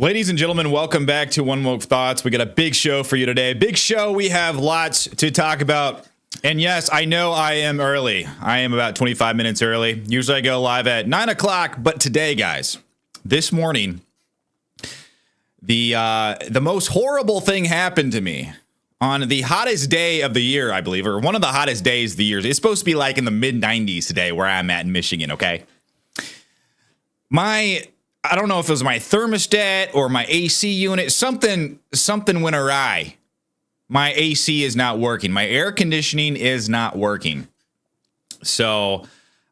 Ladies and gentlemen, welcome back to One Woke Thoughts. We got a big show for you today. Big show. We have lots to talk about. And yes, I know I am early. I am about 25 minutes early. Usually I go live at 9 o'clock. But today, guys, this morning, the most horrible thing happened to me on the hottest day of the year, I believe, or one of the hottest days of the year. It's supposed to be like in the mid-90s today where I'm at in Michigan, okay? I don't know if it was my thermostat or my AC unit. Something went awry. My AC is not working. My air conditioning is not working. So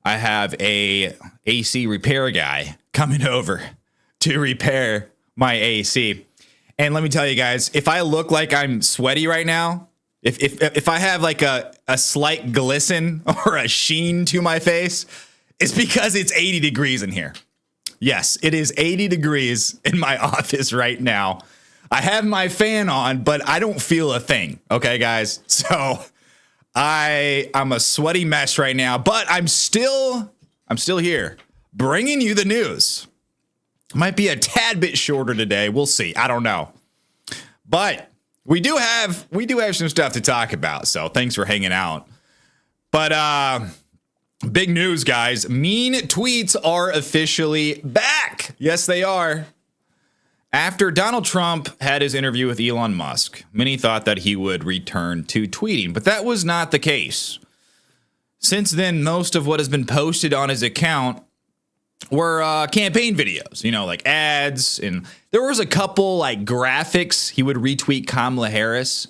I have a AC repair guy coming over to repair my AC. And let me tell you guys, if I look like I'm sweaty right now, if I have like a slight glisten or a sheen to my face, it's because it's 80 degrees in here. Yes, it is 80 degrees in my office right now. I have my fan on, but I don't feel a thing. Okay, guys. So I'm a sweaty mess right now, but I'm still here bringing you the news. Might be a tad bit shorter today. We'll see. I don't know. But we do have some stuff to talk about. So thanks for hanging out. But big news, guys. Mean tweets are officially back. Yes, they are. After Donald Trump had his interview with Elon Musk, many thought that he would return to tweeting, but that was not the case. Since then, most of what has been posted on his account were campaign videos, like ads, and there was a couple like graphics. He would retweet Kamala Harris,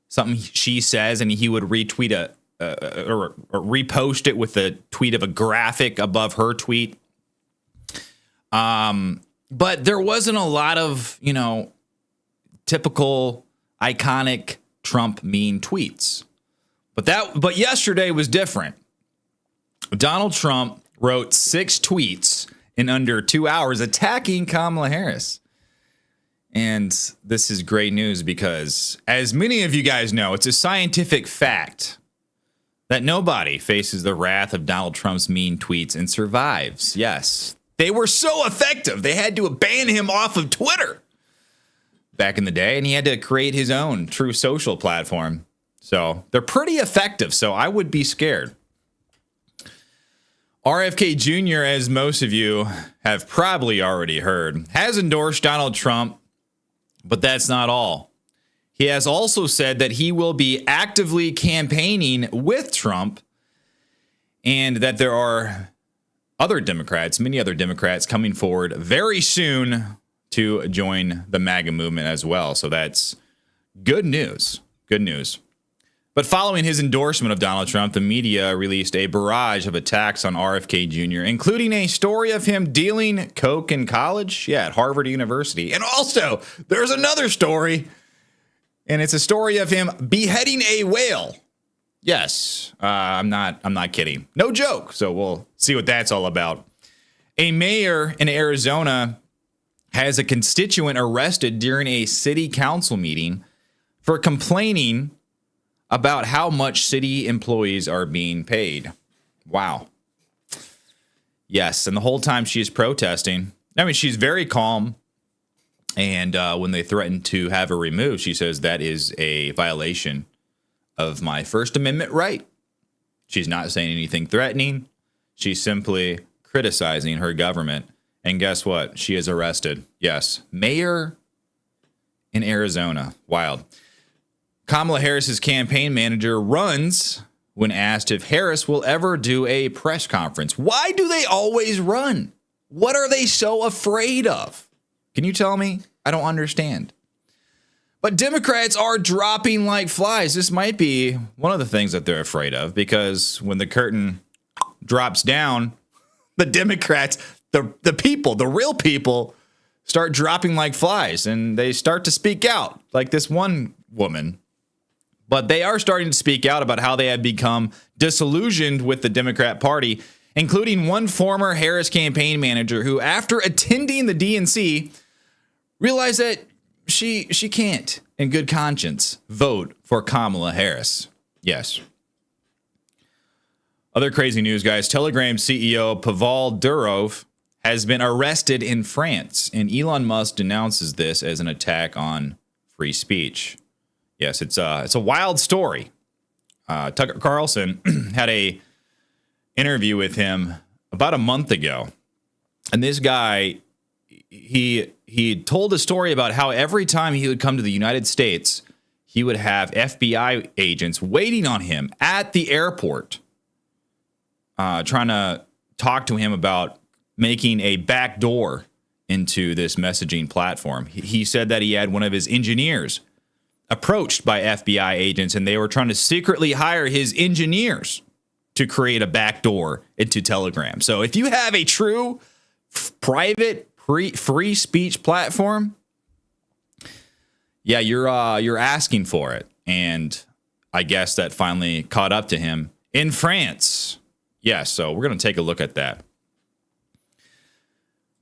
something she says, and he would retweet or repost it with a tweet of a graphic above her tweet. But there wasn't a lot of, typical iconic Trump mean tweets. But yesterday was different. Donald Trump wrote 6 tweets in under 2 hours attacking Kamala Harris. And this is great news because, as many of you guys know, it's a scientific fact that nobody faces the wrath of Donald Trump's mean tweets and survives. Yes, they were so effective. They had to ban him off of Twitter back in the day, and he had to create his own true social platform. So they're pretty effective, so I would be scared. RFK Jr., as most of you have probably already heard, has endorsed Donald Trump, but that's not all. He has also said that he will be actively campaigning with Trump and that there are many other Democrats coming forward very soon to join the MAGA movement as well. So that's good news. Good news. But following his endorsement of Donald Trump, the media released a barrage of attacks on RFK Jr., including a story of him dealing coke in college, at Harvard University. And also, there's another story, and it's a story of him beheading a whale. Yes, I'm not kidding. No joke. So we'll see what that's all about. A mayor in Arizona has a constituent arrested during a city council meeting for complaining about how much city employees are being paid. Wow. Yes, and the whole time she's protesting, she's very calm. And when they threatened to have her removed, she says that is a violation of my First Amendment right. She's not saying anything threatening. She's simply criticizing her government. And guess what? She is arrested. Yes. Mayor in Arizona. Wild. Kamala Harris's campaign manager runs when asked if Harris will ever do a press conference. Why do they always run? What are they so afraid of? Can you tell me? I don't understand. But Democrats are dropping like flies. This might be one of the things that they're afraid of, because when the curtain drops down, the Democrats, the people, the real people, start dropping like flies, and they start to speak out, like this one woman. But they are starting to speak out about how they have become disillusioned with the Democrat Party, including one former Harris campaign manager who, after attending the DNC, realized that she can't, in good conscience, vote for Kamala Harris. Yes. Other crazy news, guys. Telegram CEO Pavel Durov has been arrested in France, and Elon Musk denounces this as an attack on free speech. Yes, it's a wild story. Tucker Carlson had a interview with him about a month ago, and this guy, he told a story about how every time he would come to the United States, he would have FBI agents waiting on him at the airport, trying to talk to him about making a backdoor into this messaging platform. He said that he had one of his engineers approached by FBI agents, and they were trying to secretly hire his engineers to create a backdoor into Telegram. So if you have a true private free speech platform, yeah, you're asking for it. And I guess that finally caught up to him in France. Yeah, so we're going to take a look at that.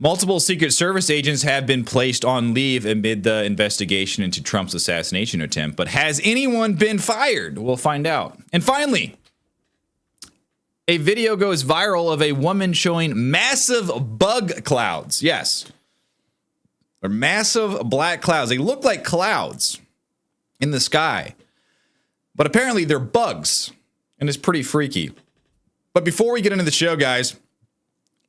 Multiple Secret Service agents have been placed on leave amid the investigation into Trump's assassination attempt. But has anyone been fired? We'll find out. And finally, a video goes viral of a woman showing massive bug clouds. Yes. They're massive black clouds. They look like clouds in the sky. But apparently they're bugs. And it's pretty freaky. But before we get into the show, guys,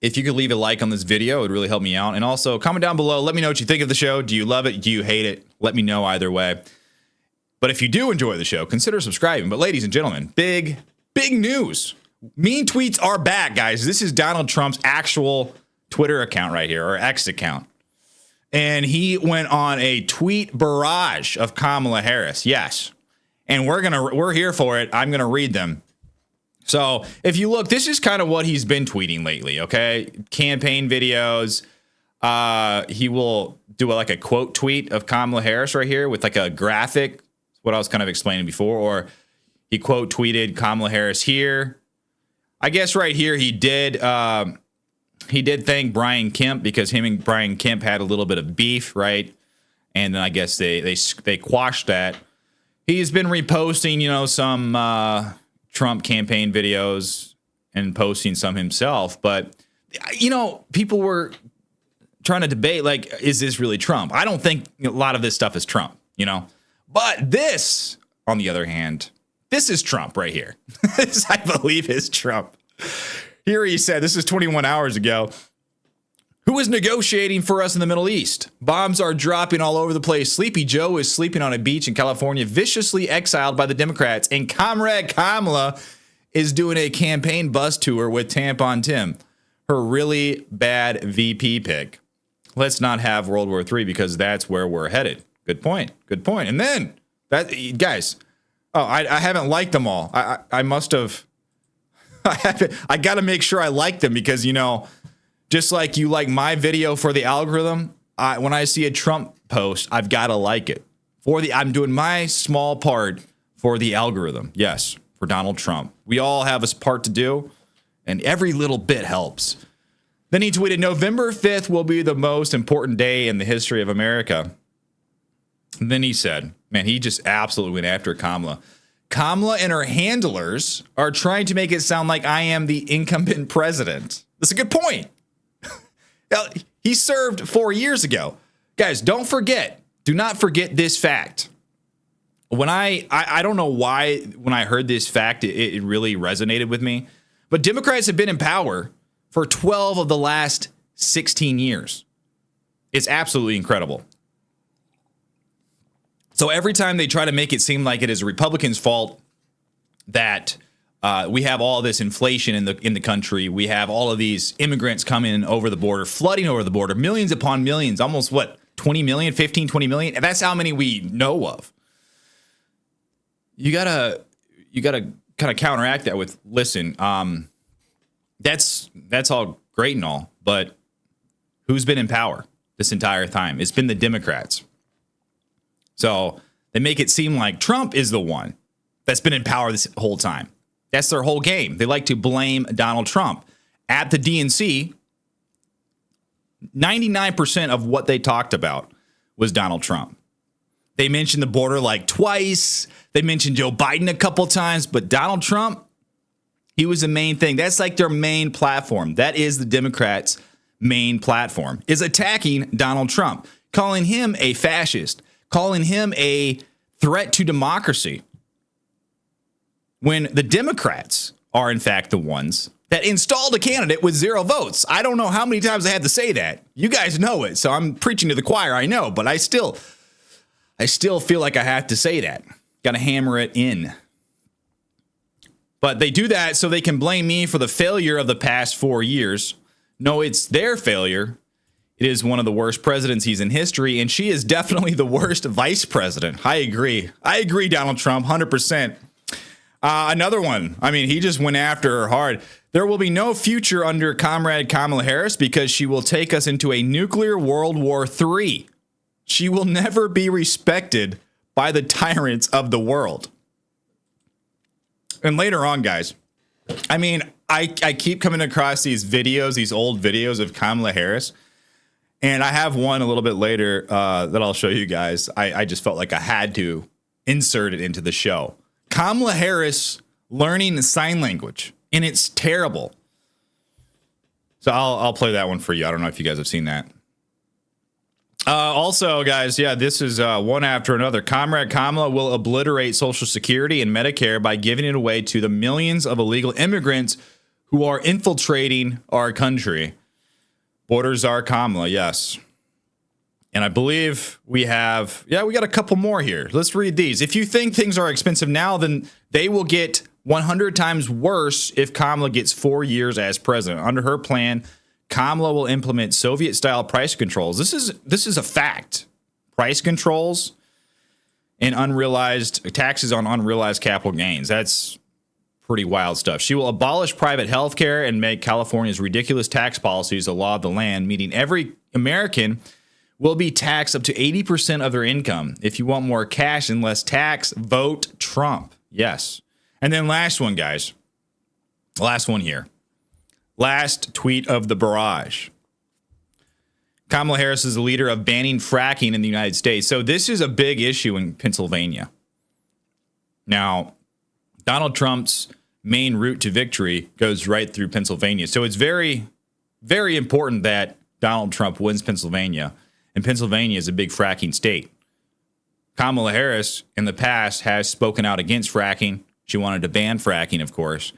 if you could leave a like on this video, it would really help me out. And also, comment down below. Let me know what you think of the show. Do you love it? Do you hate it? Let me know either way. But if you do enjoy the show, consider subscribing. But ladies and gentlemen, big news. Mean tweets are back, guys. This is Donald Trump's actual Twitter account right here, or X account. And he went on a tweet barrage of Kamala Harris. Yes. And we're here for it. I'm going to read them. So if you look, this is kind of what he's been tweeting lately, okay? Campaign videos. He will do like a quote tweet of Kamala Harris right here with like a graphic, what I was kind of explaining before, or he quote tweeted Kamala Harris here. I guess right here he did thank Brian Kemp because him and Brian Kemp had a little bit of beef, right? And then I guess they quashed that. He's been reposting, some Trump campaign videos and posting some himself. But, people were trying to debate, like, is this really Trump? I don't think a lot of this stuff is Trump, But this, on the other hand, this is Trump right here. This, I believe, is Trump. Here he said, this is 21 hours ago, who is negotiating for us in the Middle East? Bombs are dropping all over the place. Sleepy Joe is sleeping on a beach in California, viciously exiled by the Democrats. And Comrade Kamala is doing a campaign bus tour with Tampon Tim, her really bad VP pick. Let's not have World War III because that's where we're headed. Good point. Good point. And then, guys, I haven't liked them all. I must have. I got to make sure I like them because, just like you like my video for the algorithm, when I see a Trump post, I've got to like it. I'm doing my small part for the algorithm. Yes, for Donald Trump. We all have a part to do, and every little bit helps. Then he tweeted, November 5th will be the most important day in the history of America. And then he said, man, he just absolutely went after Kamala. Kamala and her handlers are trying to make it sound like I am the incumbent president. That's a good point. He served 4 years ago. Guys, do not forget this fact. When I don't know why when I heard this fact, it really resonated with me. But Democrats have been in power for 12 of the last 16 years. It's absolutely incredible. So every time they try to make it seem like it is a Republican's fault that we have all this inflation in the country, we have all of these immigrants coming over the border, flooding over the border, millions upon millions, almost 20 million, 15, 20 million. And that's how many we know of. You gotta kind of counteract that with, listen, that's all great and all, but who's been in power this entire time? It's been the Democrats. So they make it seem like Trump is the one that's been in power this whole time. That's their whole game. They like to blame Donald Trump. At the DNC, 99% of what they talked about was Donald Trump. They mentioned the border like twice. They mentioned Joe Biden a couple times, but Donald Trump, he was the main thing. That's like their main platform. That is the Democrats' main platform is attacking Donald Trump, calling him a fascist, calling him a threat to democracy, when the Democrats are, in fact, the ones that installed a candidate with 0 votes. I don't know how many times I had to say that. You guys know it, so I'm preaching to the choir, I know, but I still feel like I have to say that. Got to hammer it in. But they do that so they can blame me for the failure of the past 4 years. No, it's their failure. It is one of the worst presidencies in history, and she is definitely the worst vice president. I agree. Donald Trump, 100%. Another one. I mean, he just went after her hard. There will be no future under Comrade Kamala Harris because she will take us into a nuclear World War III. She will never be respected by the tyrants of the world. And later on, guys, I mean, I keep coming across these videos, these old videos of Kamala Harris. And I have one a little bit later that I'll show you guys. I just felt like I had to insert it into the show. Kamala Harris learning sign language, and it's terrible. So I'll play that one for you. I don't know if you guys have seen that. Also, guys, yeah, this is one after another. Comrade Kamala will obliterate Social Security and Medicare by giving it away to the millions of illegal immigrants who are infiltrating our country. Border czar Kamala, yes. And I believe we got a couple more here. Let's read these. If you think things are expensive now, then they will get 100 times worse if Kamala gets 4 years as president. Under her plan, Kamala will implement Soviet-style price controls. This is a fact. Price controls and unrealized taxes on unrealized capital gains. That's pretty wild stuff. She will abolish private health care and make California's ridiculous tax policies a law of the land, meaning every American will be taxed up to 80% of their income. If you want more cash and less tax, vote Trump. Yes. And then last one, guys. Last one here. Last tweet of the barrage. Kamala Harris is the leader of banning fracking in the United States. So this is a big issue in Pennsylvania. Now, Donald Trump's main route to victory goes right through Pennsylvania. So it's very, very important that Donald Trump wins Pennsylvania. And Pennsylvania is a big fracking state. Kamala Harris, in the past, has spoken out against fracking. She wanted to ban fracking, of course.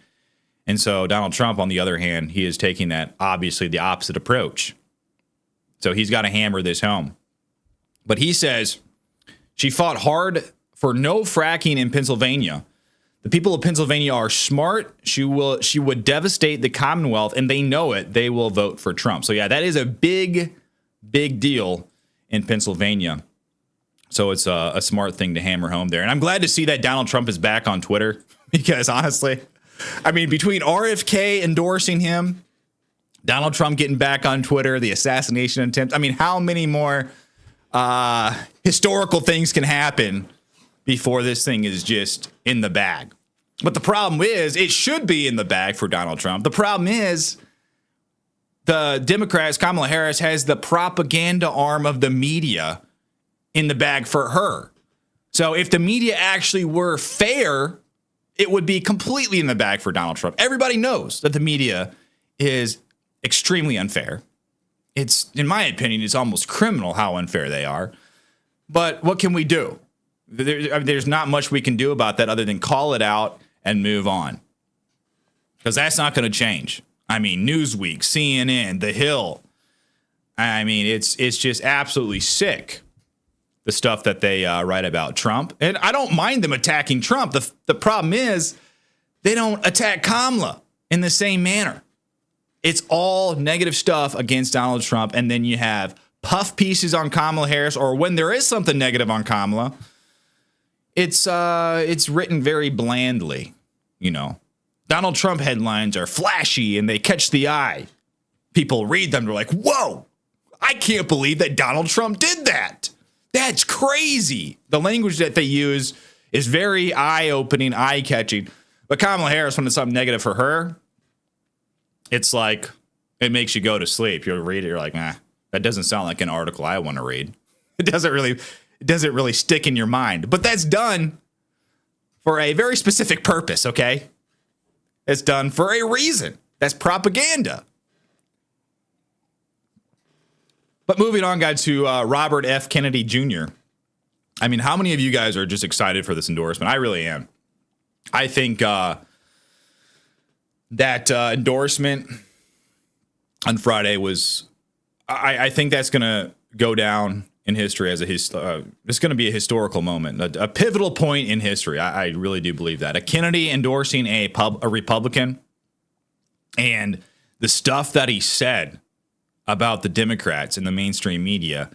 And so Donald Trump, on the other hand, he is taking that, obviously, the opposite approach. So he's got to hammer this home. But he says she fought hard for no fracking in Pennsylvania. The people of Pennsylvania are smart. She would devastate the Commonwealth, and they know it. They will vote for Trump. So, yeah, that is a big deal in Pennsylvania. So it's a smart thing to hammer home there. And I'm glad to see that Donald Trump is back on Twitter because, honestly, I mean, between RFK endorsing him, Donald Trump getting back on Twitter, the assassination attempt, I mean, how many more historical things can happen before this thing is just in the bag? But the problem is, it should be in the bag for Donald Trump. The problem is, the Democrats, Kamala Harris, has the propaganda arm of the media in the bag for her. So if the media actually were fair, it would be completely in the bag for Donald Trump. Everybody knows that the media is extremely unfair. It's, in my opinion, it's almost criminal how unfair they are. But what can we do? There's not much we can do about that other than call it out and move on. Because that's not going to change. I mean, Newsweek, CNN, The Hill. I mean, it's just absolutely sick, the stuff that they write about Trump. And I don't mind them attacking Trump. The problem is they don't attack Kamala in the same manner. It's all negative stuff against Donald Trump. And then you have puff pieces on Kamala Harris, or when there is something negative on Kamala, it's written very blandly, you know. Donald Trump headlines are flashy and they catch the eye. People read them. They're like, whoa, I can't believe that Donald Trump did that. That's crazy. The language that they use is very eye-opening, eye-catching. But Kamala Harris, when it's something negative for her, it's like, it makes you go to sleep. You'll read it. You're like, nah, that doesn't sound like an article I want to read. It doesn't really stick in your mind. But that's done for a very specific purpose, okay? It's done for a reason. That's propaganda. But moving on, guys, to Robert F. Kennedy Jr. I mean, how many of you guys are just excited for this endorsement? I really am. I think that endorsement on Friday was, I think that's going to go down in history as it's going to be a historical moment, a pivotal point in history. I really do believe that. A Kennedy endorsing a Republican, and the stuff that he said about the Democrats in the mainstream media,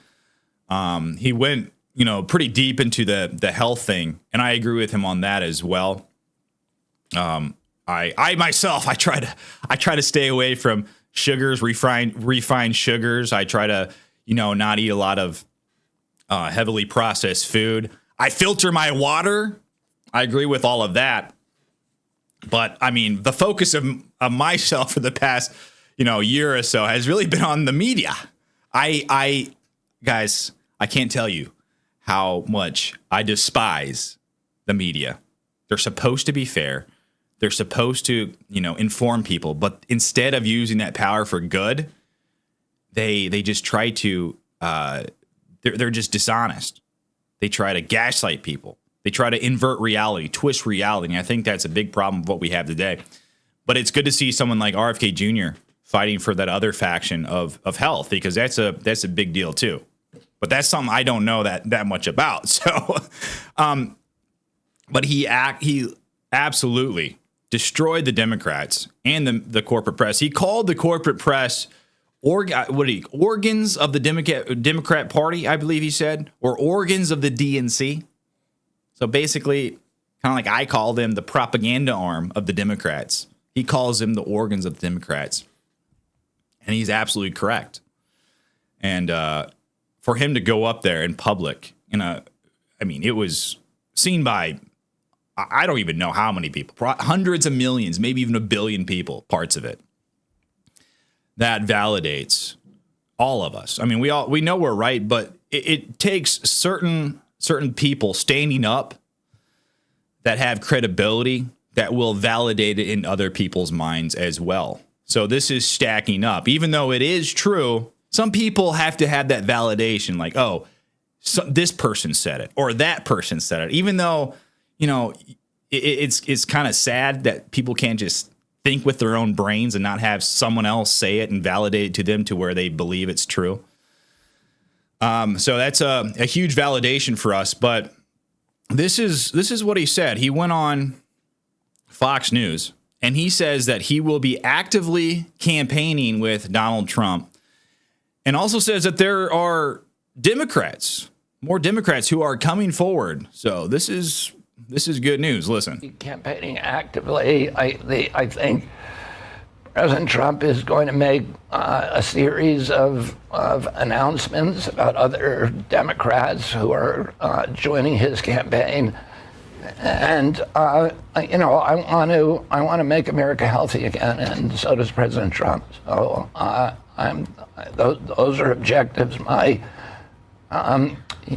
he went, pretty deep into the health thing, and I agree with him on that as well. I myself, I try to stay away from sugars, refined sugars. I try to, not eat a lot of heavily processed food. I filter my water. I agree with all of that. But I mean, the focus of myself for the past, year or so has really been on the media. Guys, I can't tell you how much I despise the media. They're supposed to be fair. They're supposed to, inform people. But instead of using that power for good, they just try to, they're just dishonest. They try to gaslight people. They try to invert reality, twist reality. And I think that's a big problem of what we have today. But it's good to see someone like RFK Jr. fighting for that other faction of health, because that's a big deal too. But that's something I don't know that much about. So, but he absolutely destroyed the Democrats and the corporate press. He called the corporate press organs of the Democrat Party, I believe he said, or organs of the DNC. So basically, kind of like I call them the propaganda arm of the Democrats. He calls them the organs of the Democrats. And he's absolutely correct. And for him to go up there in public, it was seen by, I don't even know how many people, hundreds of millions, maybe even 1 billion people, parts of it. That validates all of us. I mean, we know we're right, but it takes certain people standing up that have credibility that will validate it in other people's minds as well. So this is stacking up. Even though it is true, some people have to have that validation, like, oh, this person said it or that person said it. Even though, it's kind of sad that people can't just think with their own brains and not have someone else say it and validate it to them to where they believe it's true. So that's a huge validation for us. But this is what he said. He went on Fox News and he says that he will be actively campaigning with Donald Trump, and also says that there are more Democrats who are coming forward. So this is good news. Listen. Campaigning actively. I think President Trump is going to make a series of announcements about other Democrats who are joining his campaign, and I want to make America healthy again, and so does President Trump. So those are objectives. The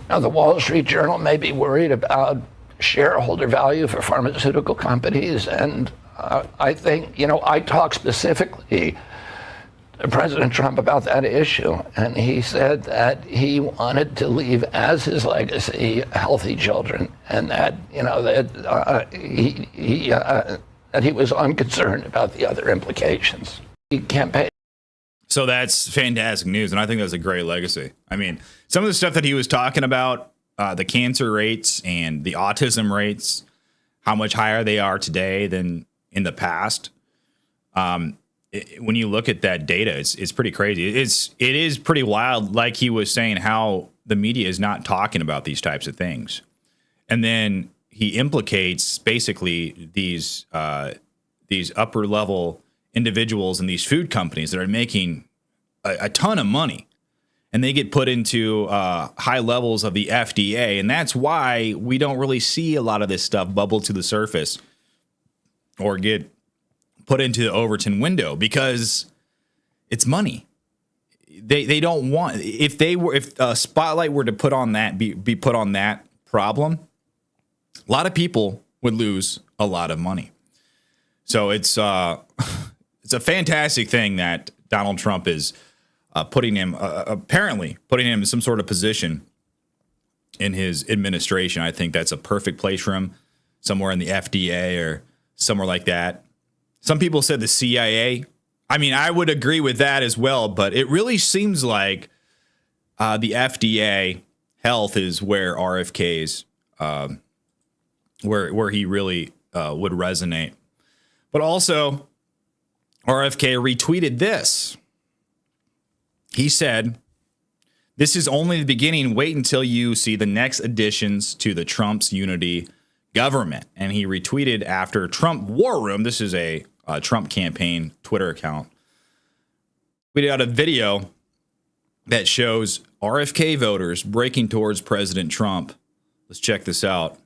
Wall Street Journal may be worried about shareholder value for pharmaceutical companies, and I think, I talked specifically to President Trump about that issue, and he said that he wanted to leave as his legacy healthy children, and that that he was unconcerned about the other implications. He campaigned. So that's fantastic news, and I think that's a great legacy. I mean, some of the stuff that he was talking about, the cancer rates and the autism rates, how much higher they are today than in the past. When you look at that data, it's pretty crazy. It is pretty wild, like he was saying, how the media is not talking about these types of things. And then he implicates basically these upper level individuals and these food companies that are making a ton of money, and they get put into high levels of the FDA. And that's why we don't really see a lot of this stuff bubble to the surface or get put into the Overton window, because it's money. They don't want, if a spotlight were to put on that, be put on that problem, a lot of people would lose a lot of money. So it's a fantastic thing that Donald Trump is apparently putting him in some sort of position in his administration. I think that's a perfect place for him, somewhere in the FDA or somewhere like that. Some people said the CIA. I mean, I would agree with that as well, but it really seems like the FDA health is where RFK's, where he really would resonate. But also, RFK retweeted this. He said, "This is only the beginning. Wait until you see the next additions to the Trump's unity government." And he retweeted after Trump War Room. This is a Trump campaign Twitter account. Tweeted out a video that shows RFK voters breaking towards President Trump. Let's check this out.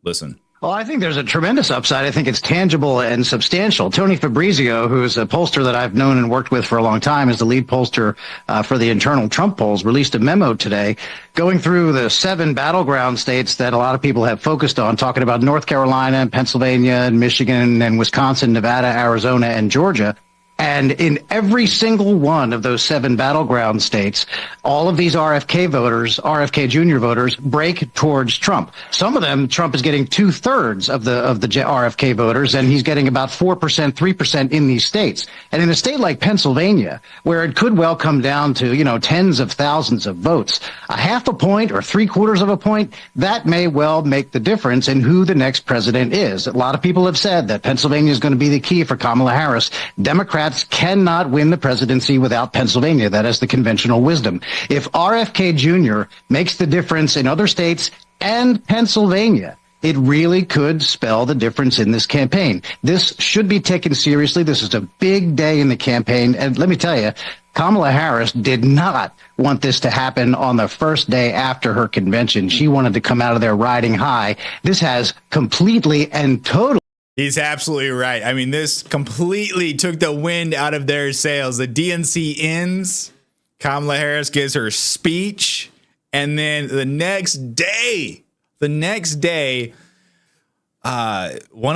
Listen. Well, I think there's a tremendous upside. I think it's tangible and substantial. Tony Fabrizio, who's a pollster that I've known and worked with for a long time, is the lead pollster for the internal Trump polls, released a memo today going through the 7 battleground states that a lot of people have focused on, talking about North Carolina, Pennsylvania, and Michigan, and Wisconsin, Nevada, Arizona, and Georgia. And in every single one of those 7 battleground states, all of these RFK voters, RFK Jr. voters, break towards Trump. Some of them, Trump is getting 2/3 of the RFK voters, and he's getting about 4%, 3% in these states. And in a state like Pennsylvania, where it could well come down to, tens of thousands of votes, a half a point or 3/4 of a point, that may well make the difference in who the next president is. A lot of people have said that Pennsylvania is going to be the key for Kamala Harris. Democrats cannot win the presidency without Pennsylvania. That is the conventional wisdom. If RFK Jr. makes the difference in other states and Pennsylvania, it really could spell the difference in this campaign. This should be taken seriously. This is a big day in the campaign. And let me tell you, Kamala Harris did not want this to happen on the first day after her convention. She wanted to come out of there riding high. This has completely and totally. He's absolutely right. I mean, this completely took the wind out of their sails. The DNC ends. Kamala Harris gives her speech. And then the next day, one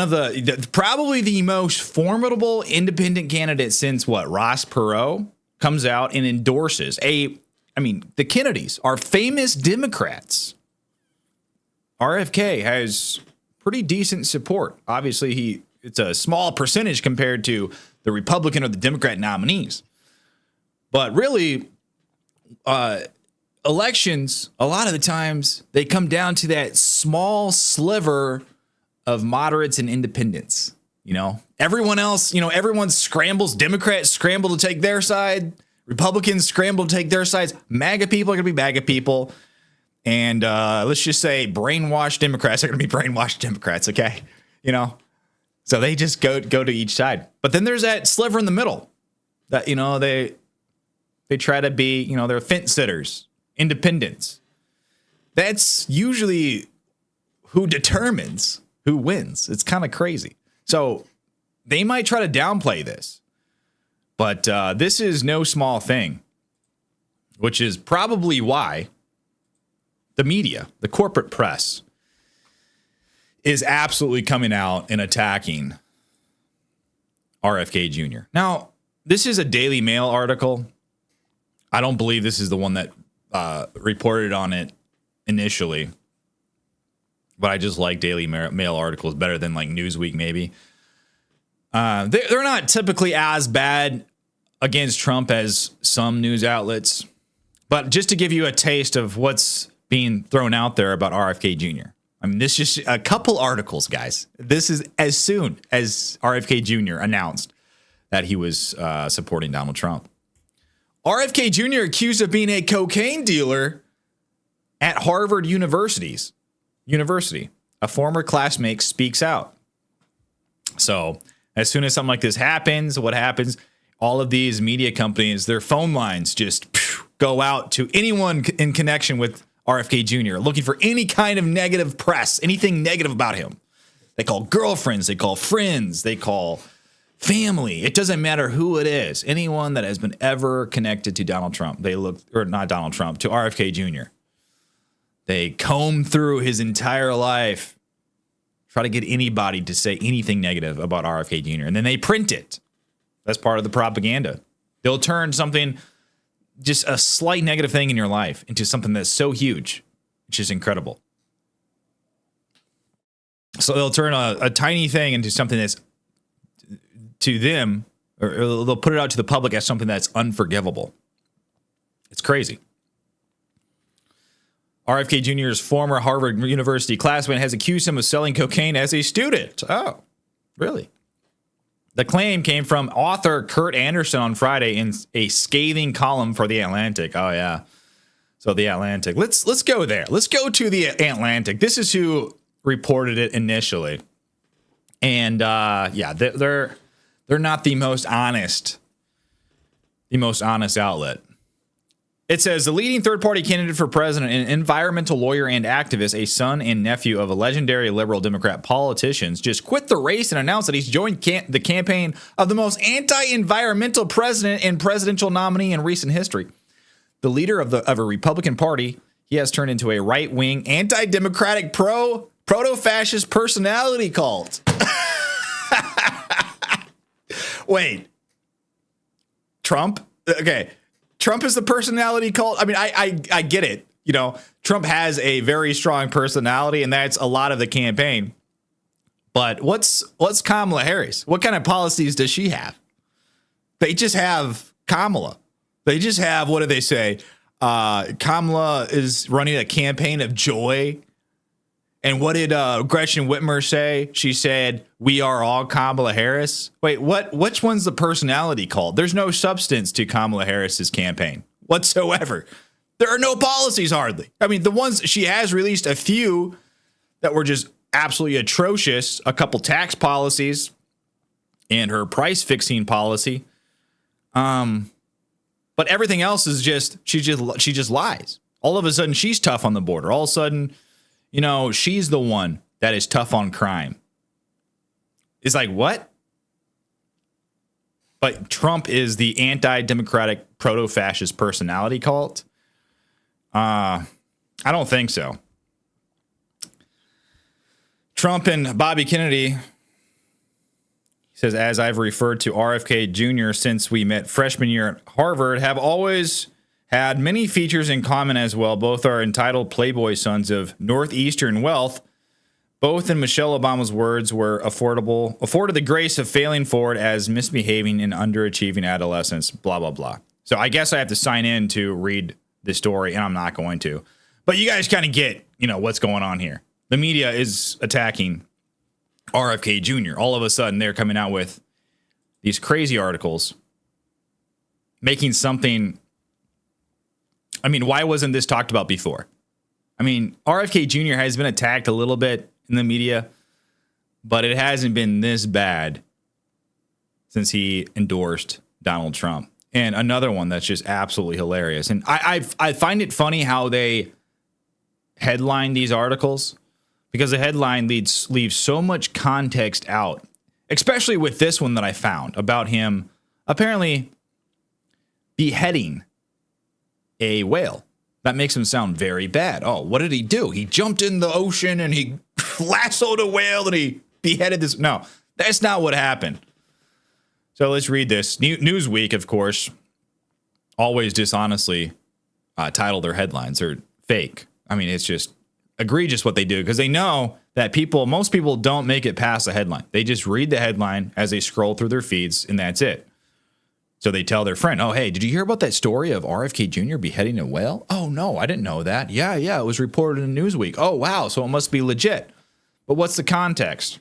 of probably the most formidable independent candidate since Ross Perot comes out and endorses the Kennedys are famous Democrats. RFK has pretty decent support. Obviously, it's a small percentage compared to the Republican or the Democrat nominees. But really, elections, a lot of the times, they come down to that small sliver of moderates and independents. Everyone else, everyone scrambles. Democrats scramble to take their side. Republicans scramble to take their sides. MAGA people are going to be MAGA people. And let's just say brainwashed Democrats are going to be brainwashed Democrats, okay? So they just go to each side. But then there's that sliver in the middle that, they try to be, they're fence sitters, independents. That's usually who determines who wins. It's kind of crazy. So they might try to downplay this. But this is no small thing, which is probably why the media, the corporate press, is absolutely coming out and attacking RFK Jr. Now, this is a Daily Mail article. I don't believe this is the one that reported on it initially, but I just like Daily Mail articles better than Newsweek maybe. They're not typically as bad against Trump as some news outlets, but just to give you a taste of what's being thrown out there about RFK Jr. I mean, this is just a couple articles, guys. This is as soon as RFK Jr. announced that he was supporting Donald Trump. RFK Jr. accused of being a cocaine dealer at Harvard University. A former classmate speaks out. So as soon as something like this happens, what happens? All of these media companies, their phone lines just go out to anyone in connection with RFK Jr., looking for any kind of negative press, anything negative about him. They call girlfriends, they call friends, they call family. It doesn't matter who it is. Anyone that has been ever connected to Donald Trump, to RFK Jr. They comb through his entire life, try to get anybody to say anything negative about RFK Jr., and then they print it. That's part of the propaganda. They'll turn something just a slight negative thing in your life into something that's so huge, which is incredible. So they'll turn a tiny thing into something that's to them, or they'll put it out to the public as something that's unforgivable. It's crazy. RFK Jr.'s former Harvard University classmate has accused him of selling cocaine as a student. Oh, really? The claim came from author Kurt Anderson on Friday in a scathing column for The Atlantic. Oh, yeah. So The Atlantic. Let's go there. Let's go to The Atlantic. This is who reported it initially. And yeah, they're not the most honest outlet. It says the leading third-party candidate for president, an environmental lawyer and activist, a son and nephew of a legendary liberal Democrat politicians, just quit the race and announced that he's joined the campaign of the most anti-environmental president and presidential nominee in recent history. The leader of a Republican Party, he has turned into a right-wing, anti-democratic, proto-fascist personality cult. Wait. Trump? Okay. Trump is the personality cult. I mean, I get it. You know, Trump has a very strong personality, and that's a lot of the campaign. But what's Kamala Harris? What kind of policies does she have? They just have Kamala. They just have, what do they say? Kamala is running a campaign of joy. And what did Gretchen Whitmer say? She said, "We are all Kamala Harris." Wait, what? Which one's the personality called? There's no substance to Kamala Harris's campaign whatsoever. There are no policies hardly. I mean, the ones she has released, a few that were just absolutely atrocious. A couple tax policies and her price fixing policy. But everything else is just she just lies. All of a sudden, she's tough on the border. All of a sudden, you know, she's the one that is tough on crime. It's like, what? But Trump is the anti-democratic proto-fascist personality cult? I don't think so. Trump and Bobby Kennedy, he says, as I've referred to RFK Jr. since we met freshman year at Harvard, have always had many features in common as well. Both are entitled playboy sons of Northeastern wealth. Both, in Michelle Obama's words, were afforded the grace of failing forward as misbehaving and underachieving adolescents, blah, blah, blah. So I guess I have to sign in to read the story, and I'm not going to. But you guys kind of get, you know, what's going on here. The media is attacking RFK Jr. All of a sudden, they're coming out with these crazy articles, making something. I mean, why wasn't this talked about before? I mean, RFK Jr. has been attacked a little bit in the media, but it hasn't been this bad since he endorsed Donald Trump. And another one that's just absolutely hilarious. And I find it funny how they headline these articles, because the headline leaves so much context out, especially with this one that I found about him apparently beheading a whale. That makes him sound very bad. Oh, what did he do? He jumped in the ocean and he lassoed a whale and he beheaded this. No, that's not what happened. So let's read this. Newsweek, of course, always dishonestly title their headlines. They're fake. I mean, it's just egregious what they do, because they know that most people don't make it past the headline. They just read the headline as they scroll through their feeds, and that's it. So they tell their friend, oh, hey, did you hear about that story of RFK Jr. beheading a whale? Oh, no, I didn't know that. Yeah, it was reported in Newsweek. Oh, wow, so it must be legit. But what's the context?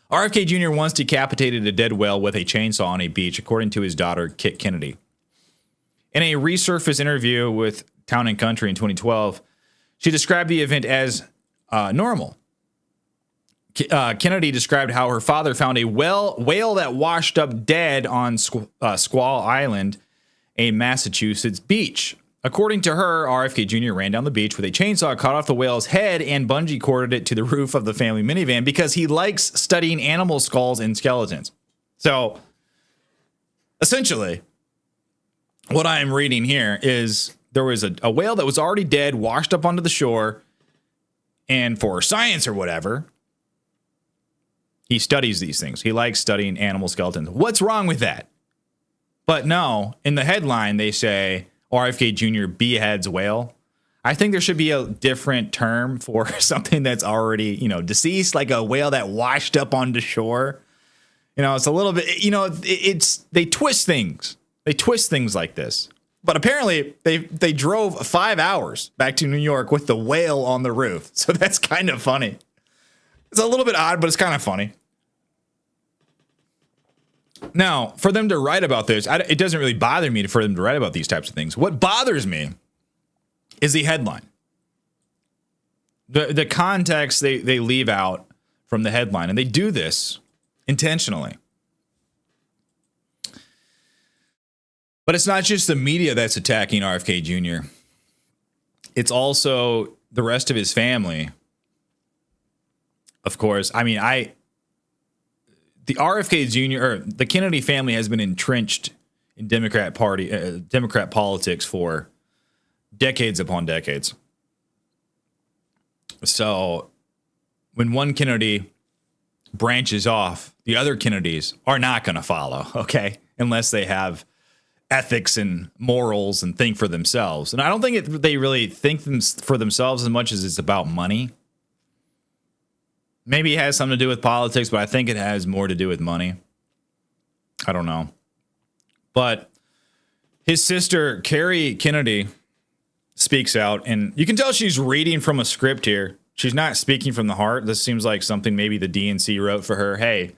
RFK Jr. once decapitated a dead whale with a chainsaw on a beach, according to his daughter, Kit Kennedy. In a resurfaced interview with Town & Country in 2012, she described the event as normal. Kennedy described how her father found a whale that washed up dead on Squaw Island, a Massachusetts beach. According to her, RFK Jr. ran down the beach with a chainsaw, cut off the whale's head, and bungee corded it to the roof of the family minivan because he likes studying animal skulls and skeletons. So, essentially, what I am reading here is there was a whale that was already dead, washed up onto the shore, and for science or whatever, he studies these things. He likes studying animal skeletons. What's wrong with that? But no, in the headline, they say RFK Jr. beheads whale. I think there should be a different term for something that's already, deceased, like a whale that washed up onto shore. It's a little bit, they twist things. They twist things like this. But apparently they drove 5 hours back to New York with the whale on the roof. So that's kind of funny. It's a little bit odd, but it's kind of funny. Now, for them to write about this, it doesn't really bother me for them to write about these types of things. What bothers me is the headline. The context they leave out from the headline, and they do this intentionally. But it's not just the media that's attacking RFK Jr. It's also the rest of his family. Of course, the RFK Jr. or the Kennedy family has been entrenched in Democrat politics for decades upon decades. So when one Kennedy branches off, the other Kennedys are not going to follow, okay? Unless they have ethics and morals and think for themselves. And I don't think they really think for themselves as much as it's about money. Maybe it has something to do with politics, but I think it has more to do with money. I don't know. But his sister, Carrie Kennedy, speaks out, and you can tell she's reading from a script here. She's not speaking from the heart. This seems like something maybe the DNC wrote for her. Hey,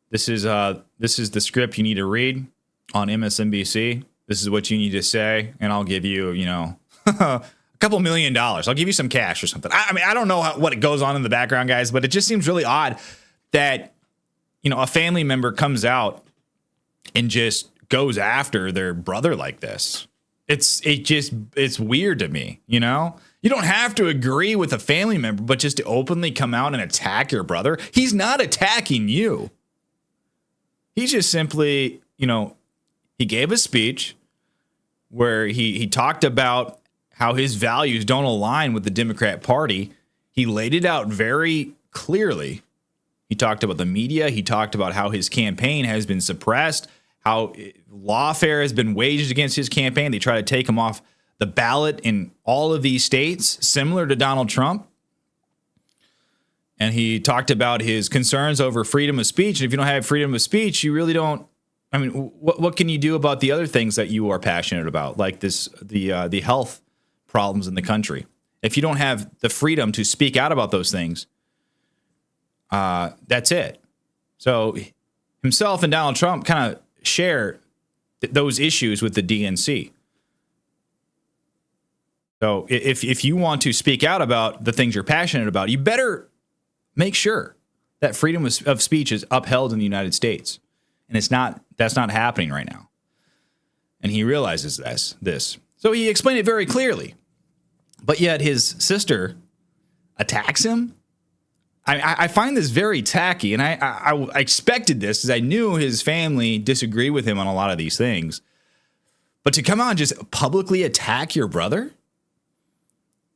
this is the script you need to read on MSNBC. This is what you need to say, and I'll give you, a couple $1 million. I'll give you some cash or something. I don't know what goes on in the background, guys, but it just seems really odd that, a family member comes out and just goes after their brother like this. It's weird to me, You don't have to agree with a family member, but just to openly come out and attack your brother. He's not attacking you. He's just simply, he gave a speech where he talked about how his values don't align with the Democrat Party. He laid it out very clearly. He talked about the media. He talked about how his campaign has been suppressed, how lawfare has been waged against his campaign. They try to take him off the ballot in all of these states, similar to Donald Trump. And he talked about his concerns over freedom of speech. And if you don't have freedom of speech, you really don't. What can you do about the other things that you are passionate about, like the health problems in the country? If you don't have the freedom to speak out about those things, that's it. So himself and Donald Trump kind of share those issues with the DNC. So if you want to speak out about the things you're passionate about, you better make sure that freedom of speech is upheld in the United States. And that's not happening right now. And he realizes this. So he explained it very clearly. But yet his sister attacks him. I find this very tacky, and I expected this because I knew his family disagreed with him on a lot of these things. But to come out and just publicly attack your brother,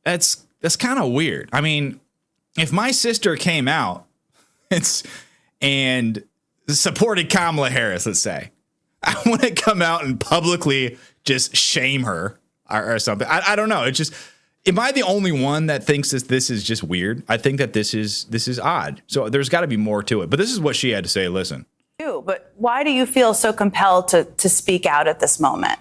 that's kind of weird. If my sister came out and supported Kamala Harris, let's say, I want to come out and publicly just shame her or something. I don't know. It's just, am I the only one that thinks this is just weird? I think that this is odd. So there's got to be more to it. But this is what she had to say. Listen. But why do you feel so compelled to speak out at this moment?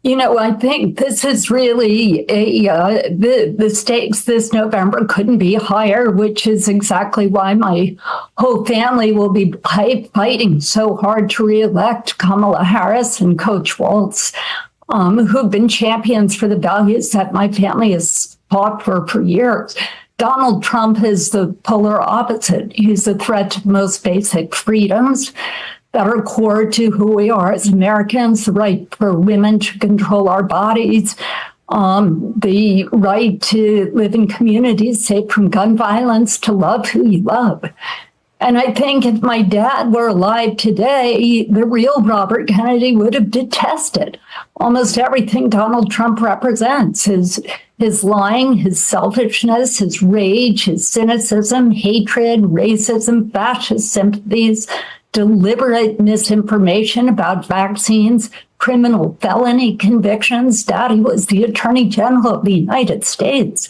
I think this is really the stakes this November couldn't be higher, which is exactly why my whole family will be fighting so hard to reelect Kamala Harris and Coach Waltz, who've been champions for the values that my family has fought for years. Donald Trump is the polar opposite. He's a threat to the most basic freedoms that are core to who we are as Americans, the right for women to control our bodies, the right to live in communities safe from gun violence, to love who you love. And I think if my dad were alive today, the real Robert Kennedy would have detested almost everything Donald Trump represents. His lying, his selfishness, his rage, his cynicism, hatred, racism, fascist sympathies, deliberate misinformation about vaccines, criminal felony convictions. Daddy was the Attorney General of the United States.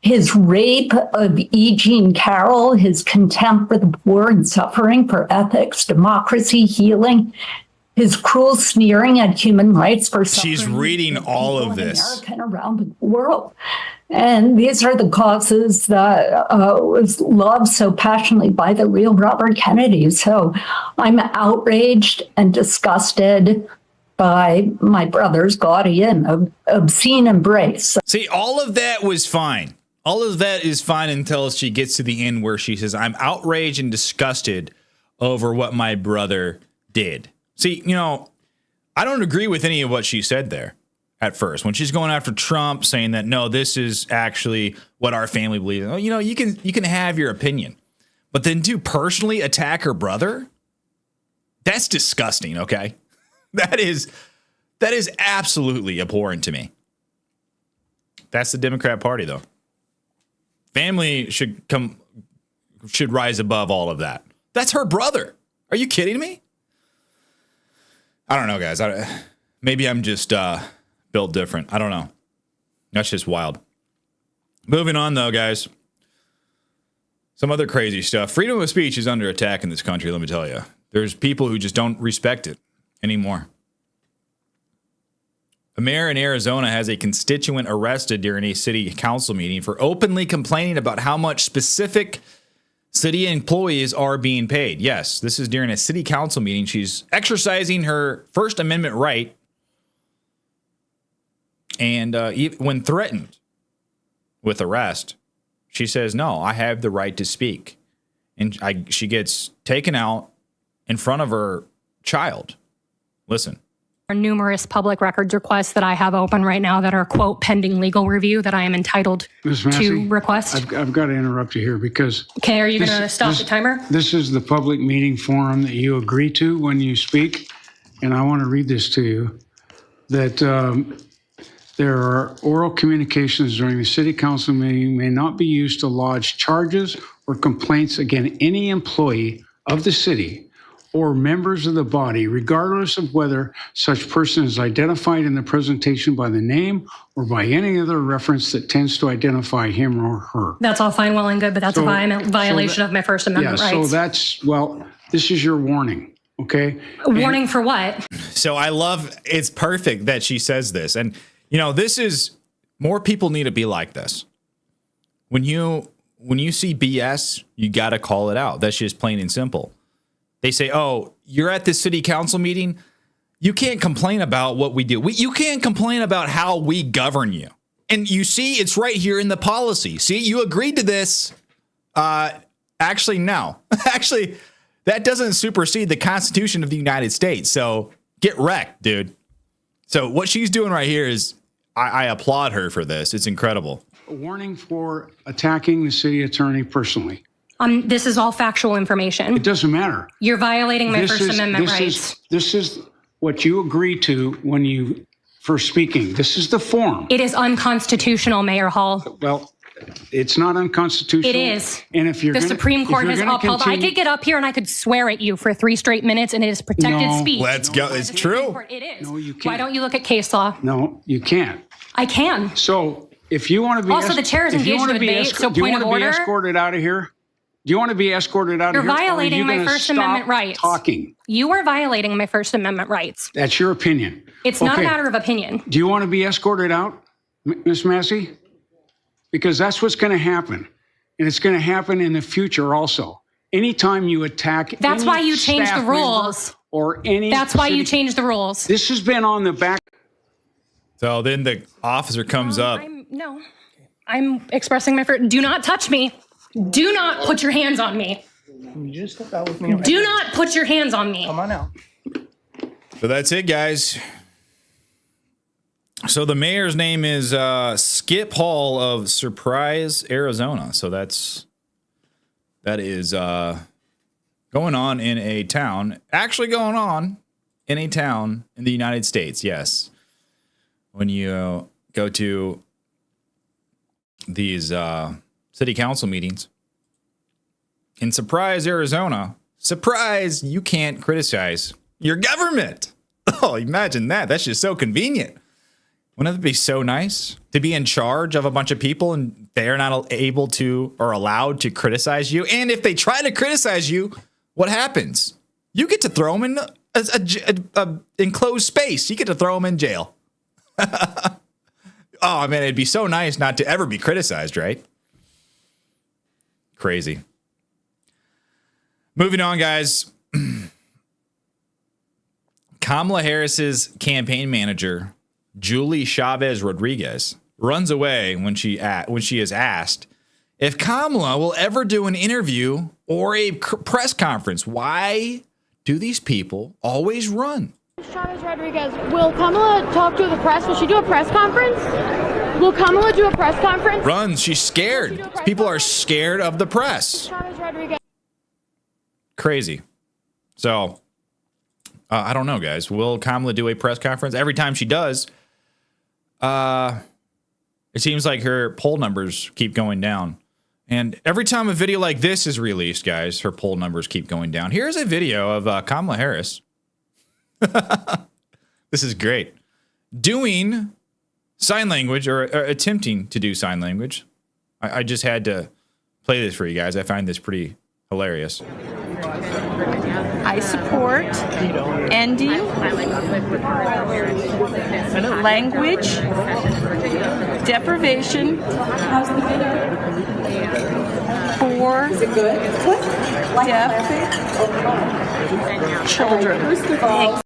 His rape of E. Jean Carroll, his contempt for the poor and suffering, for ethics, democracy, healing, his cruel sneering at human rights for suffering. She's reading all of this. America and around the world. And these are the causes that was loved so passionately by the real Robert Kennedy. So I'm outraged and disgusted by my brother's gaudy and obscene embrace. See, all of that was fine. All of that is fine until she gets to the end where she says, I'm outraged and disgusted over what my brother did. See, you know, I don't agree with any of what she said there at first. When she's going after Trump, saying that, no, this is actually what our family believes. Well, you know, you can have your opinion. But then to personally attack her brother, that's disgusting, okay? That is absolutely abhorrent to me. That's the Democrat Party, though. Family should rise above all of that. That's her brother. Are you kidding me? I don't know, guys. Maybe I'm just built different. I don't know. That's just wild. Moving on, though, guys. Some other crazy stuff. Freedom of speech is under attack in this country, let me tell you. There's people who just don't respect it anymore. A mayor in Arizona has a constituent arrested during a city council meeting for openly complaining about how much specific city employees are being paid. Yes, this is during a city council meeting. She's exercising her First Amendment right. And when threatened with arrest, she says, no, I have the right to speak. And she gets taken out in front of her child. Listen. There are numerous public records requests that I have open right now that are, quote, pending legal review that I am entitled to request. I've got to interrupt you here because... Okay, are you going to stop the timer? This is the public meeting forum that you agree to when you speak. And I want to read this to you, that there are oral communications during the city council meeting may not be used to lodge charges or complaints against any employee of the city or members of the body, regardless of whether such person is identified in the presentation by the name or by any other reference that tends to identify him or her. That's all fine, well and good, but that's a violation of my First Amendment rights. So that's, well, this is your warning, okay? Warning for what? So it's perfect that she says this. And, you know, more people need to be like this. When you see BS, you got to call it out. That's just plain and simple. They say, oh, you're at this city council meeting. You can't complain about what we do. You can't complain about how we govern you. And you see, it's right here in the policy. See, you agreed to this. Actually, no. Actually, that doesn't supersede the Constitution of the United States. So get wrecked, dude. So what she's doing right here is, I applaud her for this. It's incredible. A warning for attacking the city attorney personally. This is all factual information. It doesn't matter. You're violating my First Amendment rights. This is what you agreed to when you first speaking. This is the form. It is unconstitutional, Mayor Hall. Well, it's not unconstitutional. It is. And if you're the Supreme Court has upheld. I could get up here and I could swear at you for 3 straight minutes, and it is protected speech. Let's go. It's true. It is. No, you can't. Why don't you look at case law? No, you can't. I can. So if you want to be also the chair is engaged in debate. So point of order. Do you want to be escorted out of here? Do you want to be escorted out of here? You're violating my First Amendment rights. Talking. You are violating my First Amendment rights. That's your opinion. It's not a matter of opinion. Do you want to be escorted out, Ms. Massey? Because that's what's going to happen. And it's going to happen in the future also. Anytime you attack That's why you change the rules. Or any That's why you change the rules. This has been on the back. So then the officer comes up. I'm expressing my first. Do not touch me. Do not put your hands on me. You just step out with me. Right Do not put your hands on me. Come on out. So that's it, guys. So the mayor's name is Skip Hall of Surprise, Arizona. So that is going on in a town. Actually going on in a town in the United States. Yes. When you go to these city council meetings in Surprise, Arizona, surprise, you can't criticize your government. Oh, imagine that. That's just so convenient. Wouldn't it be so nice to be in charge of a bunch of people and they're not able to or allowed to criticize you? And if they try to criticize you, what happens? You get to throw them in a enclosed space. You get to throw them in jail. Oh, man, it'd be so nice not to ever be criticized, right? Crazy. Moving on, guys. Kamala Harris's campaign manager, Julie Chavez Rodriguez, runs away when she is asked if Kamala will ever do an interview or a press conference. Why do these people always run? Chavez Rodriguez, will Kamala talk to the press? Will she do a press conference? Will Kamala do a press conference? Runs. She's scared. People are scared of the press. Chavez Rodriguez. Crazy. So, I don't know, guys. Will Kamala do a press conference? Every time she does, it seems like her poll numbers keep going down. And every time a video like this is released, guys, her poll numbers keep going down. Here's a video of Kamala Harris. This is great. Doing sign language or attempting to do sign language. I just had to play this for you guys. I find this pretty hilarious. I support ending language deprivation for deaf children.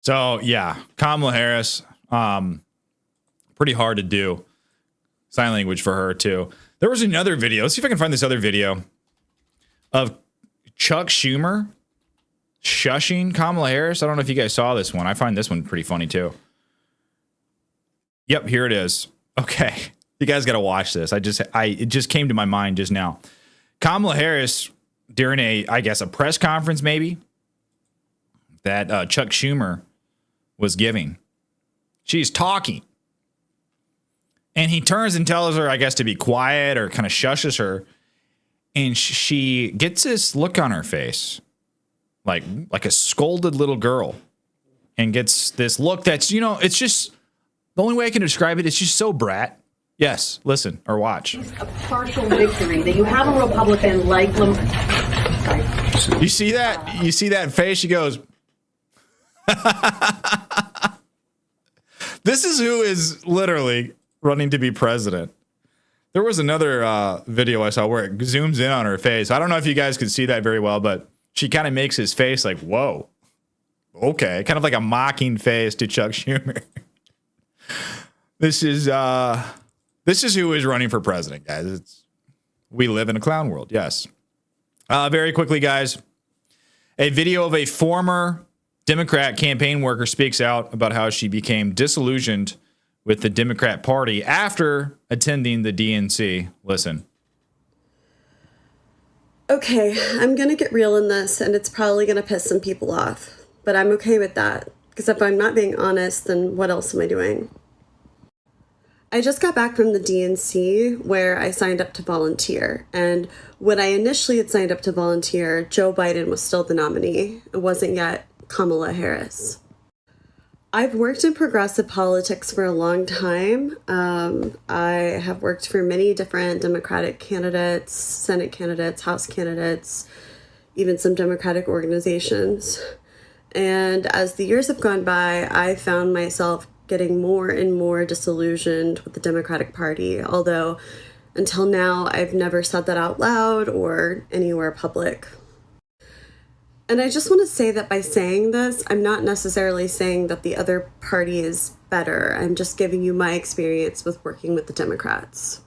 So, yeah, Kamala Harris, pretty hard to do sign language for her, too. There was another video. Let's see if I can find this other video of Chuck Schumer shushing Kamala Harris. I don't know if you guys saw this one. I find this one pretty funny, too. Yep, here it is. Okay, you guys got to watch this. It just came to my mind just now. Kamala Harris, during a press conference maybe, that Chuck Schumer was giving. She's talking. And he turns and tells her, I guess, to be quiet or kind of shushes her. And she gets this look on her face, like a scolded little girl. And gets this look that's, it's just, the only way I can describe it, it's just so brat. Yes, listen or watch. A partial victory that you have a Republican like You see that? You see that face? She goes, this is who is literally running to be president. There was another video I saw where it zooms in on her face. I don't know if you guys could see that very well, but she kind of makes his face like, whoa, okay. Kind of like a mocking face to Chuck Schumer. This is who is running for president, guys. We live in a clown world. Yes. Very quickly, guys, a video of a former Democrat campaign worker speaks out about how she became disillusioned with the Democrat Party after attending the DNC. Listen. Okay, I'm going to get real in this, and it's probably going to piss some people off. But I'm okay with that, because if I'm not being honest, then what else am I doing? I just got back from the DNC, where I signed up to volunteer. And when I initially had signed up to volunteer, Joe Biden was still the nominee. It wasn't yet Kamala Harris. I've worked in progressive politics for a long time. I have worked for many different Democratic candidates, Senate candidates, House candidates, even some Democratic organizations. And as the years have gone by, I found myself getting more and more disillusioned with the Democratic Party, although until now, I've never said that out loud or anywhere public. And I just want to say that by saying this, I'm not necessarily saying that the other party is better. I'm just giving you my experience with working with the Democrats.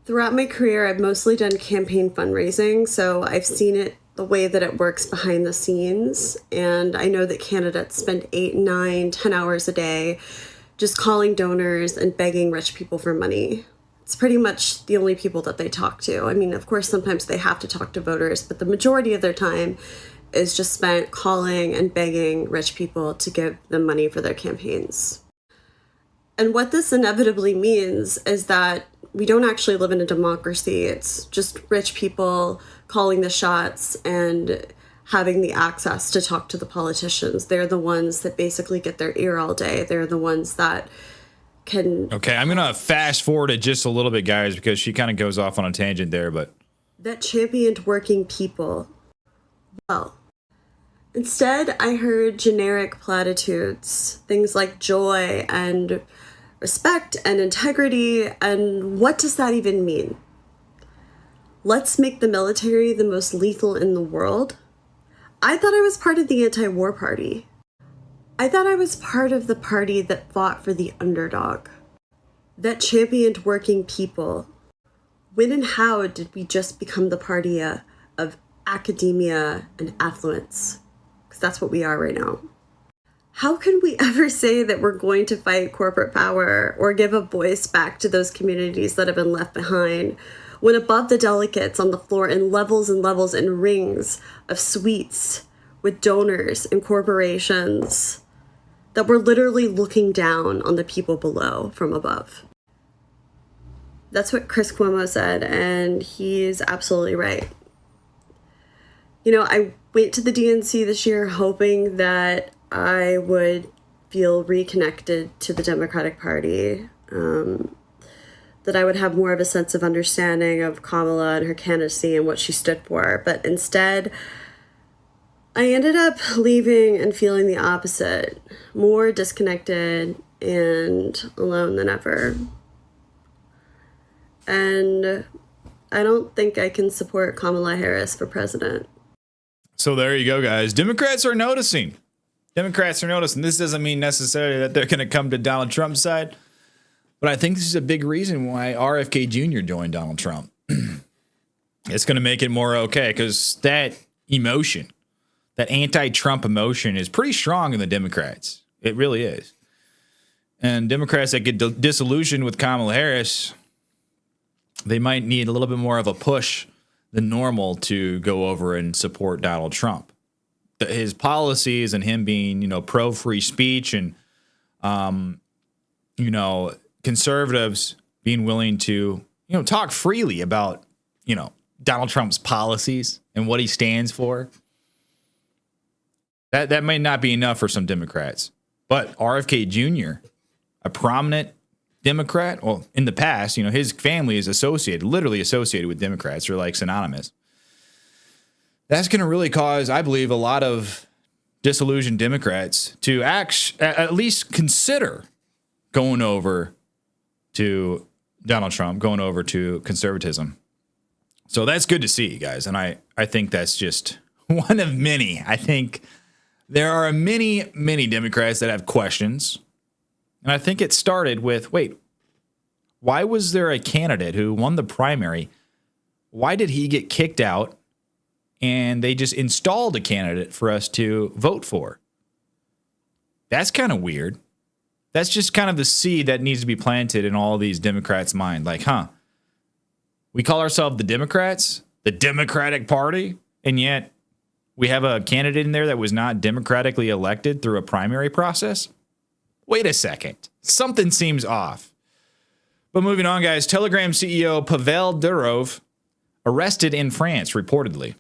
Throughout my career, I've mostly done campaign fundraising, so I've seen it the way that it works behind the scenes. And I know that candidates spend 8, 9, 10 hours a day just calling donors and begging rich people for money. It's pretty much the only people that they talk to. I mean, of course, sometimes they have to talk to voters, but the majority of their time is just spent calling and begging rich people to give them money for their campaigns. And what this inevitably means is that we don't actually live in a democracy. It's just rich people calling the shots and having the access to talk to the politicians. They're the ones that basically get their ear all day. They're the ones that can... Okay, I'm going to fast forward it just a little bit, guys, because she kind of goes off on a tangent there, but... That championed working people. Well, instead, I heard generic platitudes, things like joy and respect and integrity, and what does that even mean? Let's make the military the most lethal in the world? I thought I was part of the anti-war party. I thought I was part of the party that fought for the underdog, that championed working people. When and how did we just become the party of academia and affluence? Because that's what we are right now. How can we ever say that we're going to fight corporate power or give a voice back to those communities that have been left behind when above the delegates on the floor in levels and levels and rings of suites with donors and corporations that we're literally looking down on the people below from above? That's what Chris Cuomo said, and he's absolutely right. You know, I went to the DNC this year hoping that I would feel reconnected to the Democratic Party, that I would have more of a sense of understanding of Kamala and her candidacy and what she stood for. But instead, I ended up leaving and feeling the opposite, more disconnected and alone than ever. And I don't think I can support Kamala Harris for president. So there you go, guys. Democrats are noticing. Democrats are noticing. This doesn't mean necessarily that they're going to come to Donald Trump's side, but I think this is a big reason why RFK Jr. joined Donald Trump. It's going to make it more okay, because that emotion, that anti-Trump emotion, is pretty strong in the Democrats. It really is. And Democrats that get disillusioned with Kamala Harris, they might need a little bit more of a push than normal to go over and support Donald Trump. His policies and him being, you know, pro-free speech and, you know, conservatives being willing to, you know, talk freely about, you know, Donald Trump's policies and what he stands for. That may not be enough for some Democrats. But RFK Jr., a prominent Democrat, well, in the past, you know, his family is associated, literally associated with Democrats. They're like synonymous. That's going to really cause, I believe, a lot of disillusioned Democrats to at least consider going over to Donald Trump, going over to conservatism. So that's good to see, guys. And I think that's just one of many. I think there are many, many Democrats that have questions. And I think it started with, wait, why was there a candidate who won the primary? Why did he get kicked out? And they just installed a candidate for us to vote for. That's kind of weird. That's just kind of the seed that needs to be planted in all these Democrats' mind. Like, we call ourselves the Democrats, the Democratic Party, and yet we have a candidate in there that was not democratically elected through a primary process? Wait a second. Something seems off. But moving on, guys, Telegram CEO Pavel Durov arrested in France, reportedly.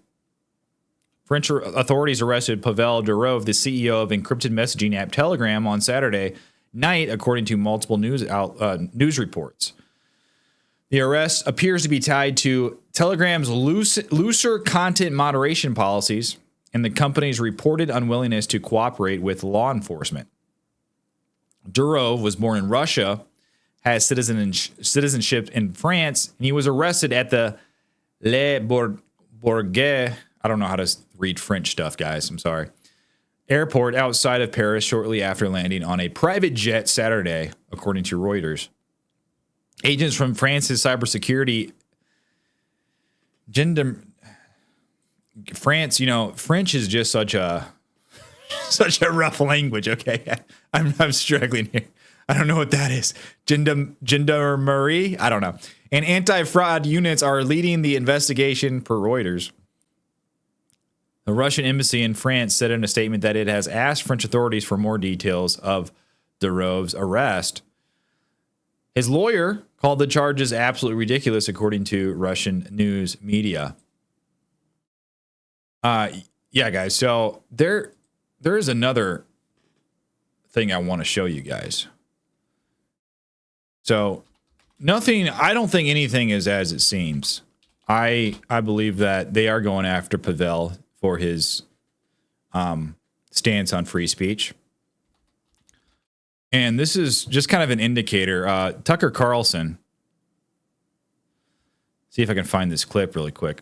French authorities arrested Pavel Durov, the CEO of encrypted messaging app Telegram, on Saturday night, according to multiple news reports. The arrest appears to be tied to Telegram's looser content moderation policies and the company's reported unwillingness to cooperate with law enforcement. Durov was born in Russia, has citizenship in France, and he was arrested at the Le Bourget, I don't know how to read French stuff, guys, I'm sorry, airport outside of Paris shortly after landing on a private jet Saturday, according to Reuters. Agents from France's cybersecurity France, you know, French is just such a rough language, okay? I'm struggling here. I don't know what that is. Gendarmerie? I don't know. And anti-fraud units are leading the investigation, per Reuters. The Russian embassy in France said in a statement that it has asked French authorities for more details of Durov's arrest. His lawyer called the charges absolutely ridiculous, according to Russian news media. yeah, guys. So there is another thing I want to show you guys. So I don't think anything is as it seems. I believe that they are going after Pavel for his stance on free speech. And this is just kind of an indicator. Tucker Carlson. See if I can find this clip really quick.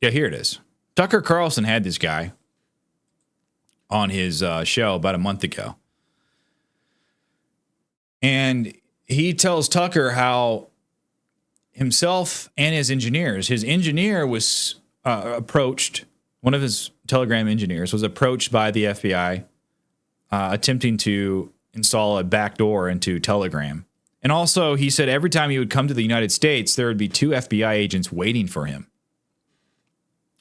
Yeah, here it is. Tucker Carlson had this guy on his show about a month ago. And he tells Tucker how himself and his engineer was approached, one of his Telegram engineers was approached by the FBI attempting to install a backdoor into Telegram. And also, he said every time he would come to the United States, there would be 2 FBI agents waiting for him.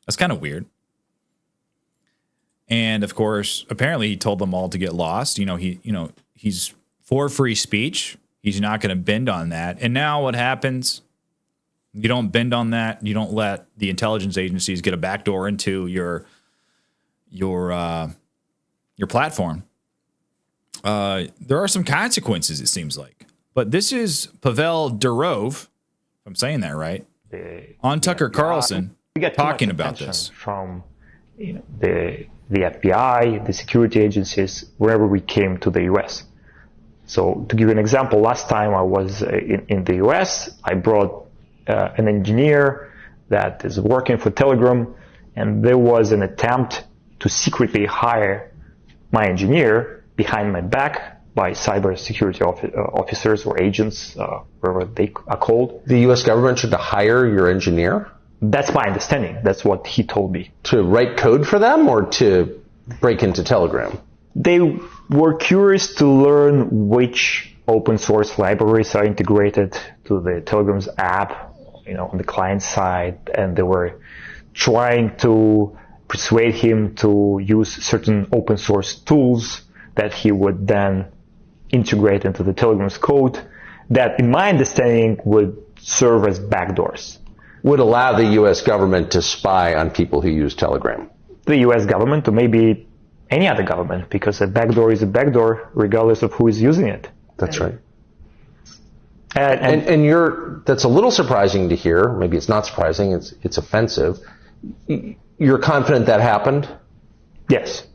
That's kind of weird. And of course, apparently he told them all to get lost. He's for free speech. He's not going to bend on that. And now what happens? You don't bend on that. You don't let the intelligence agencies get a backdoor into your platform. There are some consequences, it seems like. But this is Pavel Durov, if I'm saying that right, on Tucker Carlson talking about this. From the FBI, the security agencies, wherever we came to the U.S. So to give you an example, last time I was in the U.S., I brought an engineer that is working for Telegram, and there was an attempt to secretly hire my engineer behind my back by cybersecurity officers or agents, wherever they are called. The U.S. government should hire your engineer? That's my understanding. That's what he told me. To write code for them or to break into Telegram? They were curious to learn which open source libraries are integrated to the Telegram's app, on the client side, and they were trying to persuade him to use certain open source tools that he would then integrate into the Telegram's code that, in my understanding, would serve as backdoors. Would allow the U.S. government to spy on people who use Telegram? The U.S. government, or maybe any other government, because a backdoor is a backdoor regardless of who is using it. That's right. And that's a little surprising to hear. Maybe it's not surprising. It's offensive. You're confident that happened? Yes.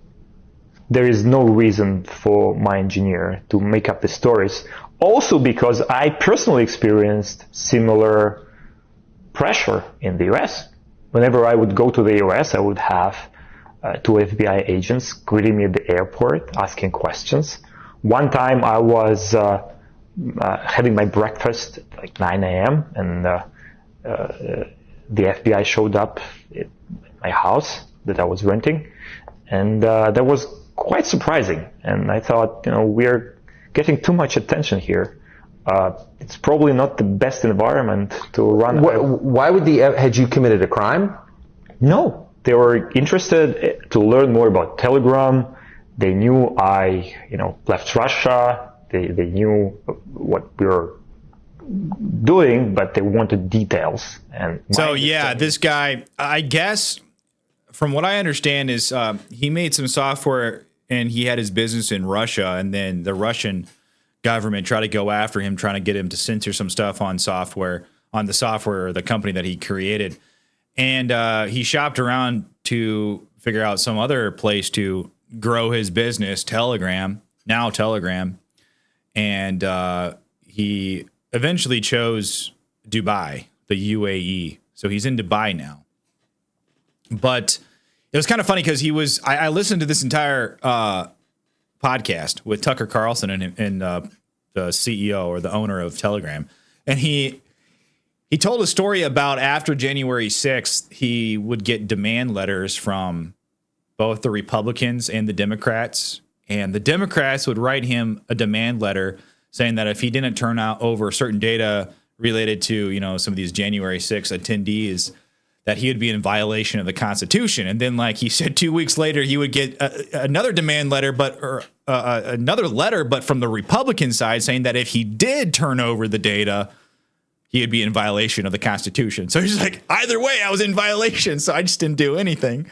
There is no reason for my engineer to make up the stories. Also because I personally experienced similar pressure in the US. Whenever I would go to the US, I would have 2 FBI agents greeting me at the airport, asking questions. One time I was having my breakfast at like 9 a.m. and the FBI showed up at my house that I was renting. And that was quite surprising. And I thought, we're getting too much attention here. It's probably not the best environment to run. Why would had you committed a crime? No. They were interested to learn more about Telegram. They knew I, left Russia. They knew what we were doing, but they wanted details. And so, yeah, this guy, I guess, from what I understand, is he made some software and he had his business in Russia, and then the Russian government tried to go after him, trying to get him to censor some stuff on the software or the company that he created. And he shopped around to figure out some other place to grow his business, Telegram. And he eventually chose Dubai, the UAE. So he's in Dubai now. But it was kind of funny because I listened to this entire podcast with Tucker Carlson and the CEO or the owner of Telegram. And he told a story about after January 6th, he would get demand letters from both the Republicans and the Democrats. And the Democrats would write him a demand letter saying that if he didn't turn over certain data related to, some of these January 6th attendees, that he would be in violation of the Constitution. And then, like he said, 2 weeks later, he would get another demand letter, another letter, but from the Republican side saying that if he did turn over the data, he would be in violation of the Constitution. So he's like, either way, I was in violation, so I just didn't do anything.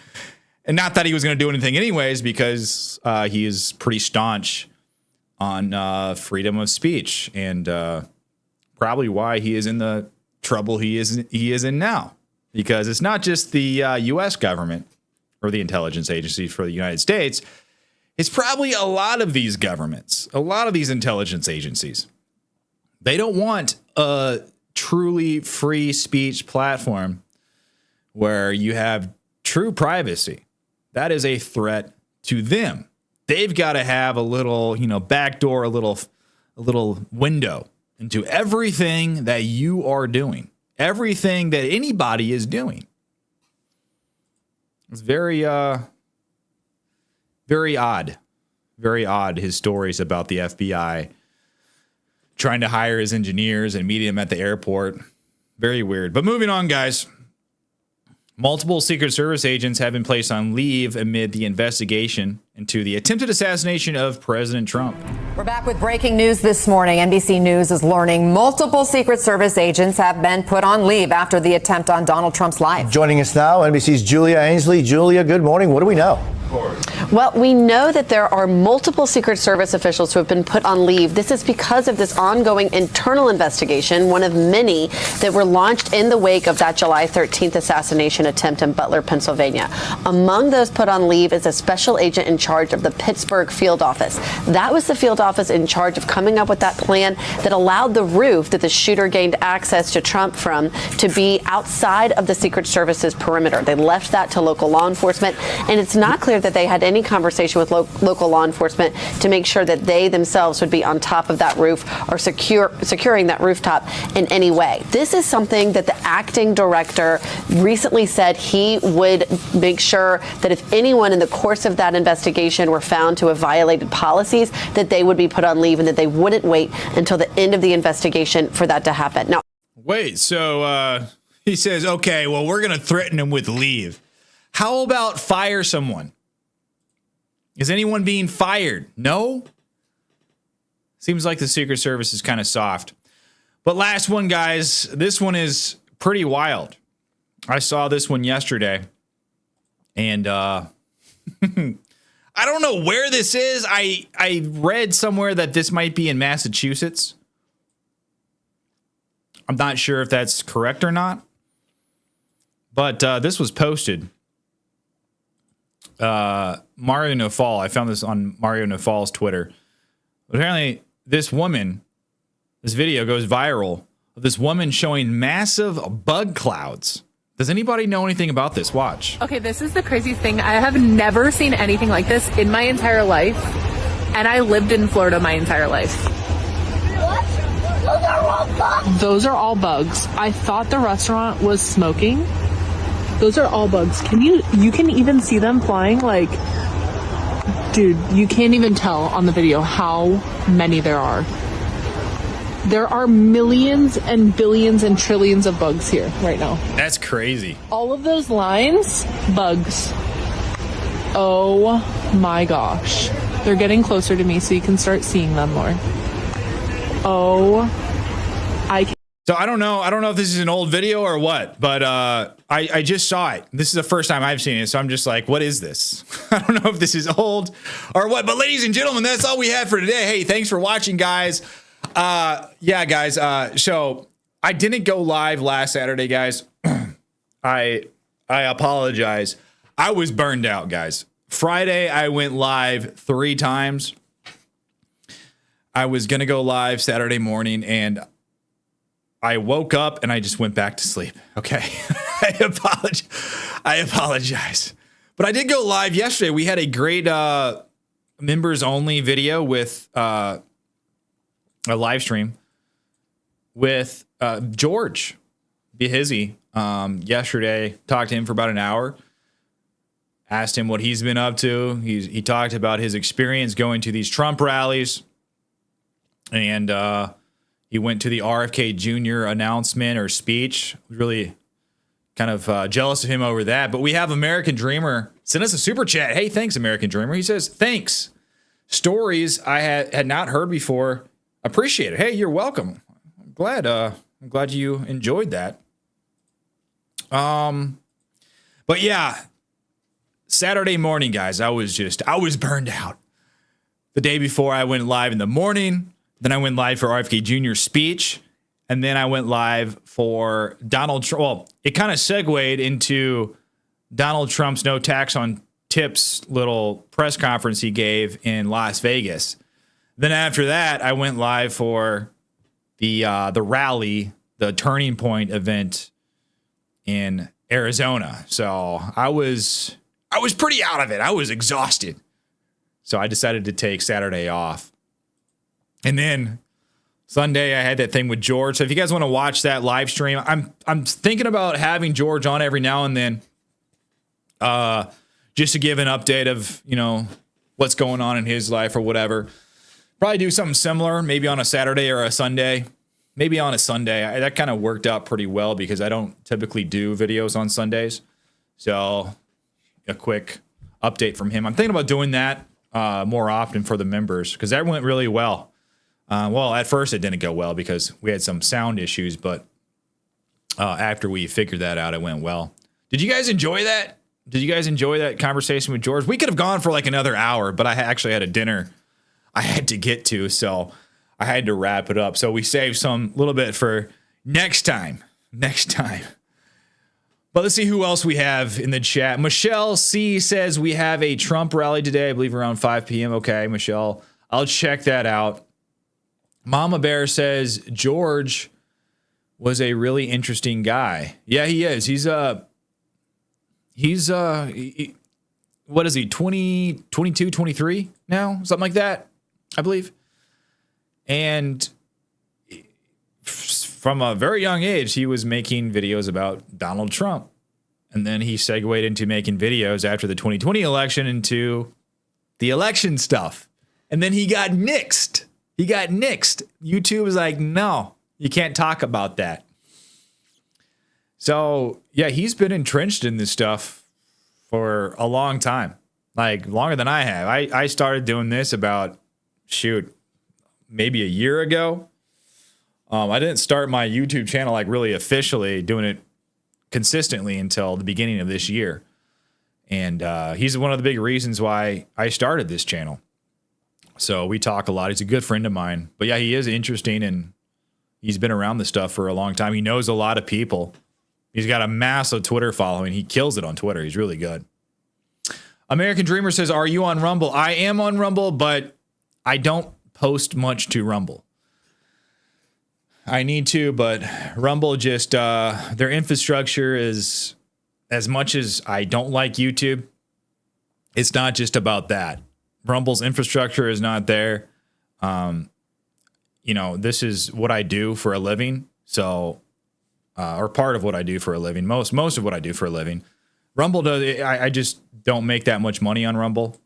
And not that he was going to do anything anyways, because he is pretty staunch on freedom of speech, and probably why he is in the trouble he is in now. Because it's not just the U.S. government or the intelligence agencies for the United States. It's probably a lot of these governments, a lot of these intelligence agencies. They don't want a truly free speech platform where you have true privacy. That is a threat to them. They've got to have a little, backdoor, a little window into everything that you are doing, everything that anybody is doing. It's very odd. Very odd, his stories about the FBI trying to hire his engineers and meet him at the airport. Very weird. But moving on, guys. Multiple Secret Service agents have been placed on leave amid the investigation into the attempted assassination of President Trump. We're back with breaking news this morning. NBC News is learning multiple Secret Service agents have been put on leave after the attempt on Donald Trump's life. Joining us now, NBC's Julia Ainsley. Julia, good morning. What do we know? Well, we know that there are multiple Secret Service officials who have been put on leave. This is because of this ongoing internal investigation, one of many that were launched in the wake of that July 13th assassination attempt in Butler, Pennsylvania. Among those put on leave is a special agent in charge of the Pittsburgh field office. That was the field office in charge of coming up with that plan that allowed the roof that the shooter gained access to Trump from to be outside of the Secret Service's perimeter. They left that to local law enforcement, and it's not clear that they had any conversation with local law enforcement to make sure that they themselves would be on top of that roof or securing that rooftop in any way. This is something that the acting director recently said he would make sure that if anyone in the course of that investigation were found to have violated policies, that they would be put on leave and that they wouldn't wait until the end of the investigation for that to happen. Now, wait, so he says, okay, well, we're going to threaten him with leave. How about fire someone? Is anyone being fired? No? Seems like the Secret Service is kind of soft. But last one, guys. This one is pretty wild. I saw this one yesterday. And I don't know where this is. I read somewhere that this might be in Massachusetts. I'm not sure if that's correct or not. But this was posted. Mario Nafal. I found this on Mario Nafal's Twitter. Apparently, this video goes viral of this woman showing massive bug clouds. Does anybody know anything about this? Watch. Okay, this is the craziest thing. I have never seen anything like this in my entire life. And I lived in Florida my entire life. What? Those are all bugs. Those are all bugs. I thought the restaurant was smoking. Those are all bugs. You can even see them flying, like, dude, you can't even tell on the video how many there are. There are millions and billions and trillions of bugs here right now. That's crazy. All of those lines, bugs. Oh my gosh. They're getting closer to me so you can start seeing them more. So I don't know if this is an old video or what, but I just saw it. This is the first time I've seen it, so I'm just like, what is this? I don't know if this is old or what, but ladies and gentlemen, that's all we have for today. Hey, thanks for watching, guys. So I didn't go live last Saturday, guys. I apologize. I was burned out, guys. Friday, I went live 3 times. I was going to go live Saturday morning, and I woke up and I just went back to sleep. Okay. I apologize. But I did go live yesterday. We had a great members only video with a live stream with George Behizzi yesterday. Talked to him for about an hour. Asked him what he's been up to. He talked about his experience going to these Trump rallies. And he went to the RFK Jr. announcement or speech. Really kind of jealous of him over that. But we have American Dreamer send us a super chat. Hey, thanks, American Dreamer. He says, thanks. Stories I had not heard before. Appreciate it. Hey, you're welcome. I'm glad I'm glad you enjoyed that. But yeah, Saturday morning, guys, I was burned out. The day before, I went live in the morning. Then I went live for RFK Jr.'s speech. And then I went live for Donald Trump. Well, it kind of segued into Donald Trump's no tax on tips little press conference he gave in Las Vegas. Then after that, I went live for the rally, the Turning Point event in Arizona. So I was pretty out of it. I was exhausted. So I decided to take Saturday off. And then Sunday, I had that thing with George. So if you guys want to watch that live stream, I'm thinking about having George on every now and then, just to give an update of, what's going on in his life or whatever. Probably do something similar, maybe on a Saturday or a Sunday. Maybe on a Sunday. That kind of worked out pretty well because I don't typically do videos on Sundays. So a quick update from him. I'm thinking about doing that more often for the members because that went really well. Well, at first it didn't go well because we had some sound issues, but after we figured that out, it went well. Did you guys enjoy that? Did you guys enjoy that conversation with George? We could have gone for like another hour, but I actually had a dinner I had to get to, so I had to wrap it up. So we saved some little bit for next time. But let's see who else we have in the chat. Michelle C says we have a Trump rally today, I believe around 5 p.m. Okay, Michelle, I'll check that out. Mama Bear says George was a really interesting guy. Yeah, he is. He's what is he, 22, 23 now? Something like that, I believe. And from a very young age, he was making videos about Donald Trump. And then he segued into making videos after the 2020 election into the election stuff. And then he got nixed. YouTube was like, no, you can't talk about that. So, yeah, he's been entrenched in this stuff for a long time, like longer than I have. I started doing this about, maybe a year ago. I didn't start my YouTube channel like really officially doing it consistently until the beginning of this year. And he's one of the big reasons why I started this channel. So we talk a lot. He's a good friend of mine. But yeah, he is interesting and he's been around this stuff for a long time. He knows a lot of people. He's got a massive Twitter following. He kills it on Twitter. He's really good. American Dreamer says, are you on Rumble? I am on Rumble, but I don't post much to Rumble. I need to, but Rumble just, their infrastructure is, as much as I don't like YouTube, it's not just about that. Rumble's infrastructure is not there. This is what I do for a living. So, or part of what I do for a living, most of what I do for a living. Rumble does, I just don't make that much money on Rumble.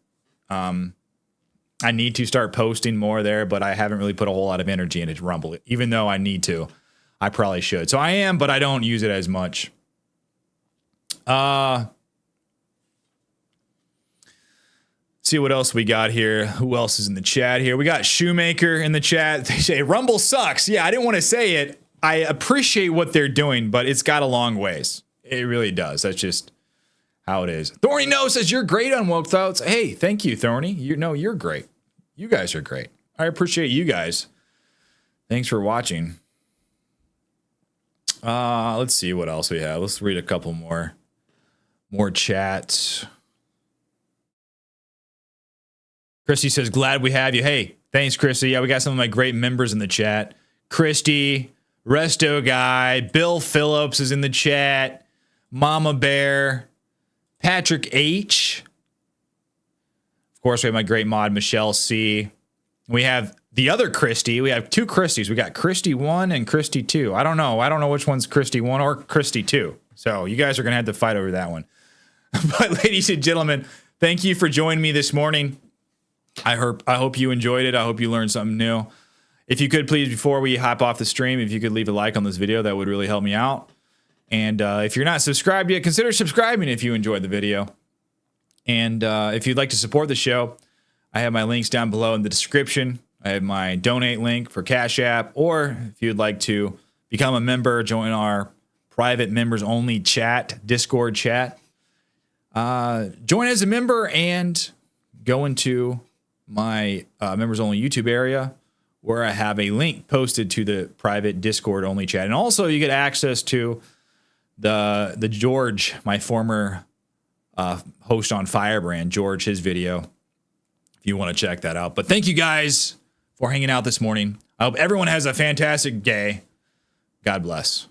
I need to start posting more there, but I haven't really put a whole lot of energy into Rumble, even though I need to. I probably should. So I am, but I don't use it as much. See what else we got here. Who else is in the chat here? We got Shoemaker in the chat. They say Rumble sucks. Yeah, I didn't want to say it. I appreciate what they're doing, but it's got a long ways. It really does. That's just how it is. Thorny No says you're great on Woke Thoughts. Hey, thank you, Thorny. You're great. You guys are great. I appreciate you guys. Thanks for watching. Let's see what else we have. Let's read a couple more chats. Christy says, glad we have you. Hey, thanks, Christy. Yeah, we got some of my great members in the chat. Christy, Resto Guy, Bill Phillips is in the chat. Mama Bear, Patrick H. Of course, we have my great mod, Michelle C. We have the other Christy. We have two Christys. We got Christy 1 and Christy 2. I don't know which one's Christy 1 or Christy 2. So you guys are going to have to fight over that one. But ladies and gentlemen, thank you for joining me this morning. I hope you enjoyed it. I hope you learned something new. If you could, please, before we hop off the stream, if you could leave a like on this video, that would really help me out. And if you're not subscribed yet, consider subscribing if you enjoyed the video. And if you'd like to support the show, I have my links down below in the description. I have my donate link for Cash App, or if you'd like to become a member, join our private members only chat, Discord chat. Join as a member and go into my members only YouTube area where I have a link posted to the private Discord only chat. And also you get access to the George, my former host on Firebrand, George, his video, if you want to check that out. But thank you guys for hanging out this morning. I hope everyone has a fantastic day. God bless.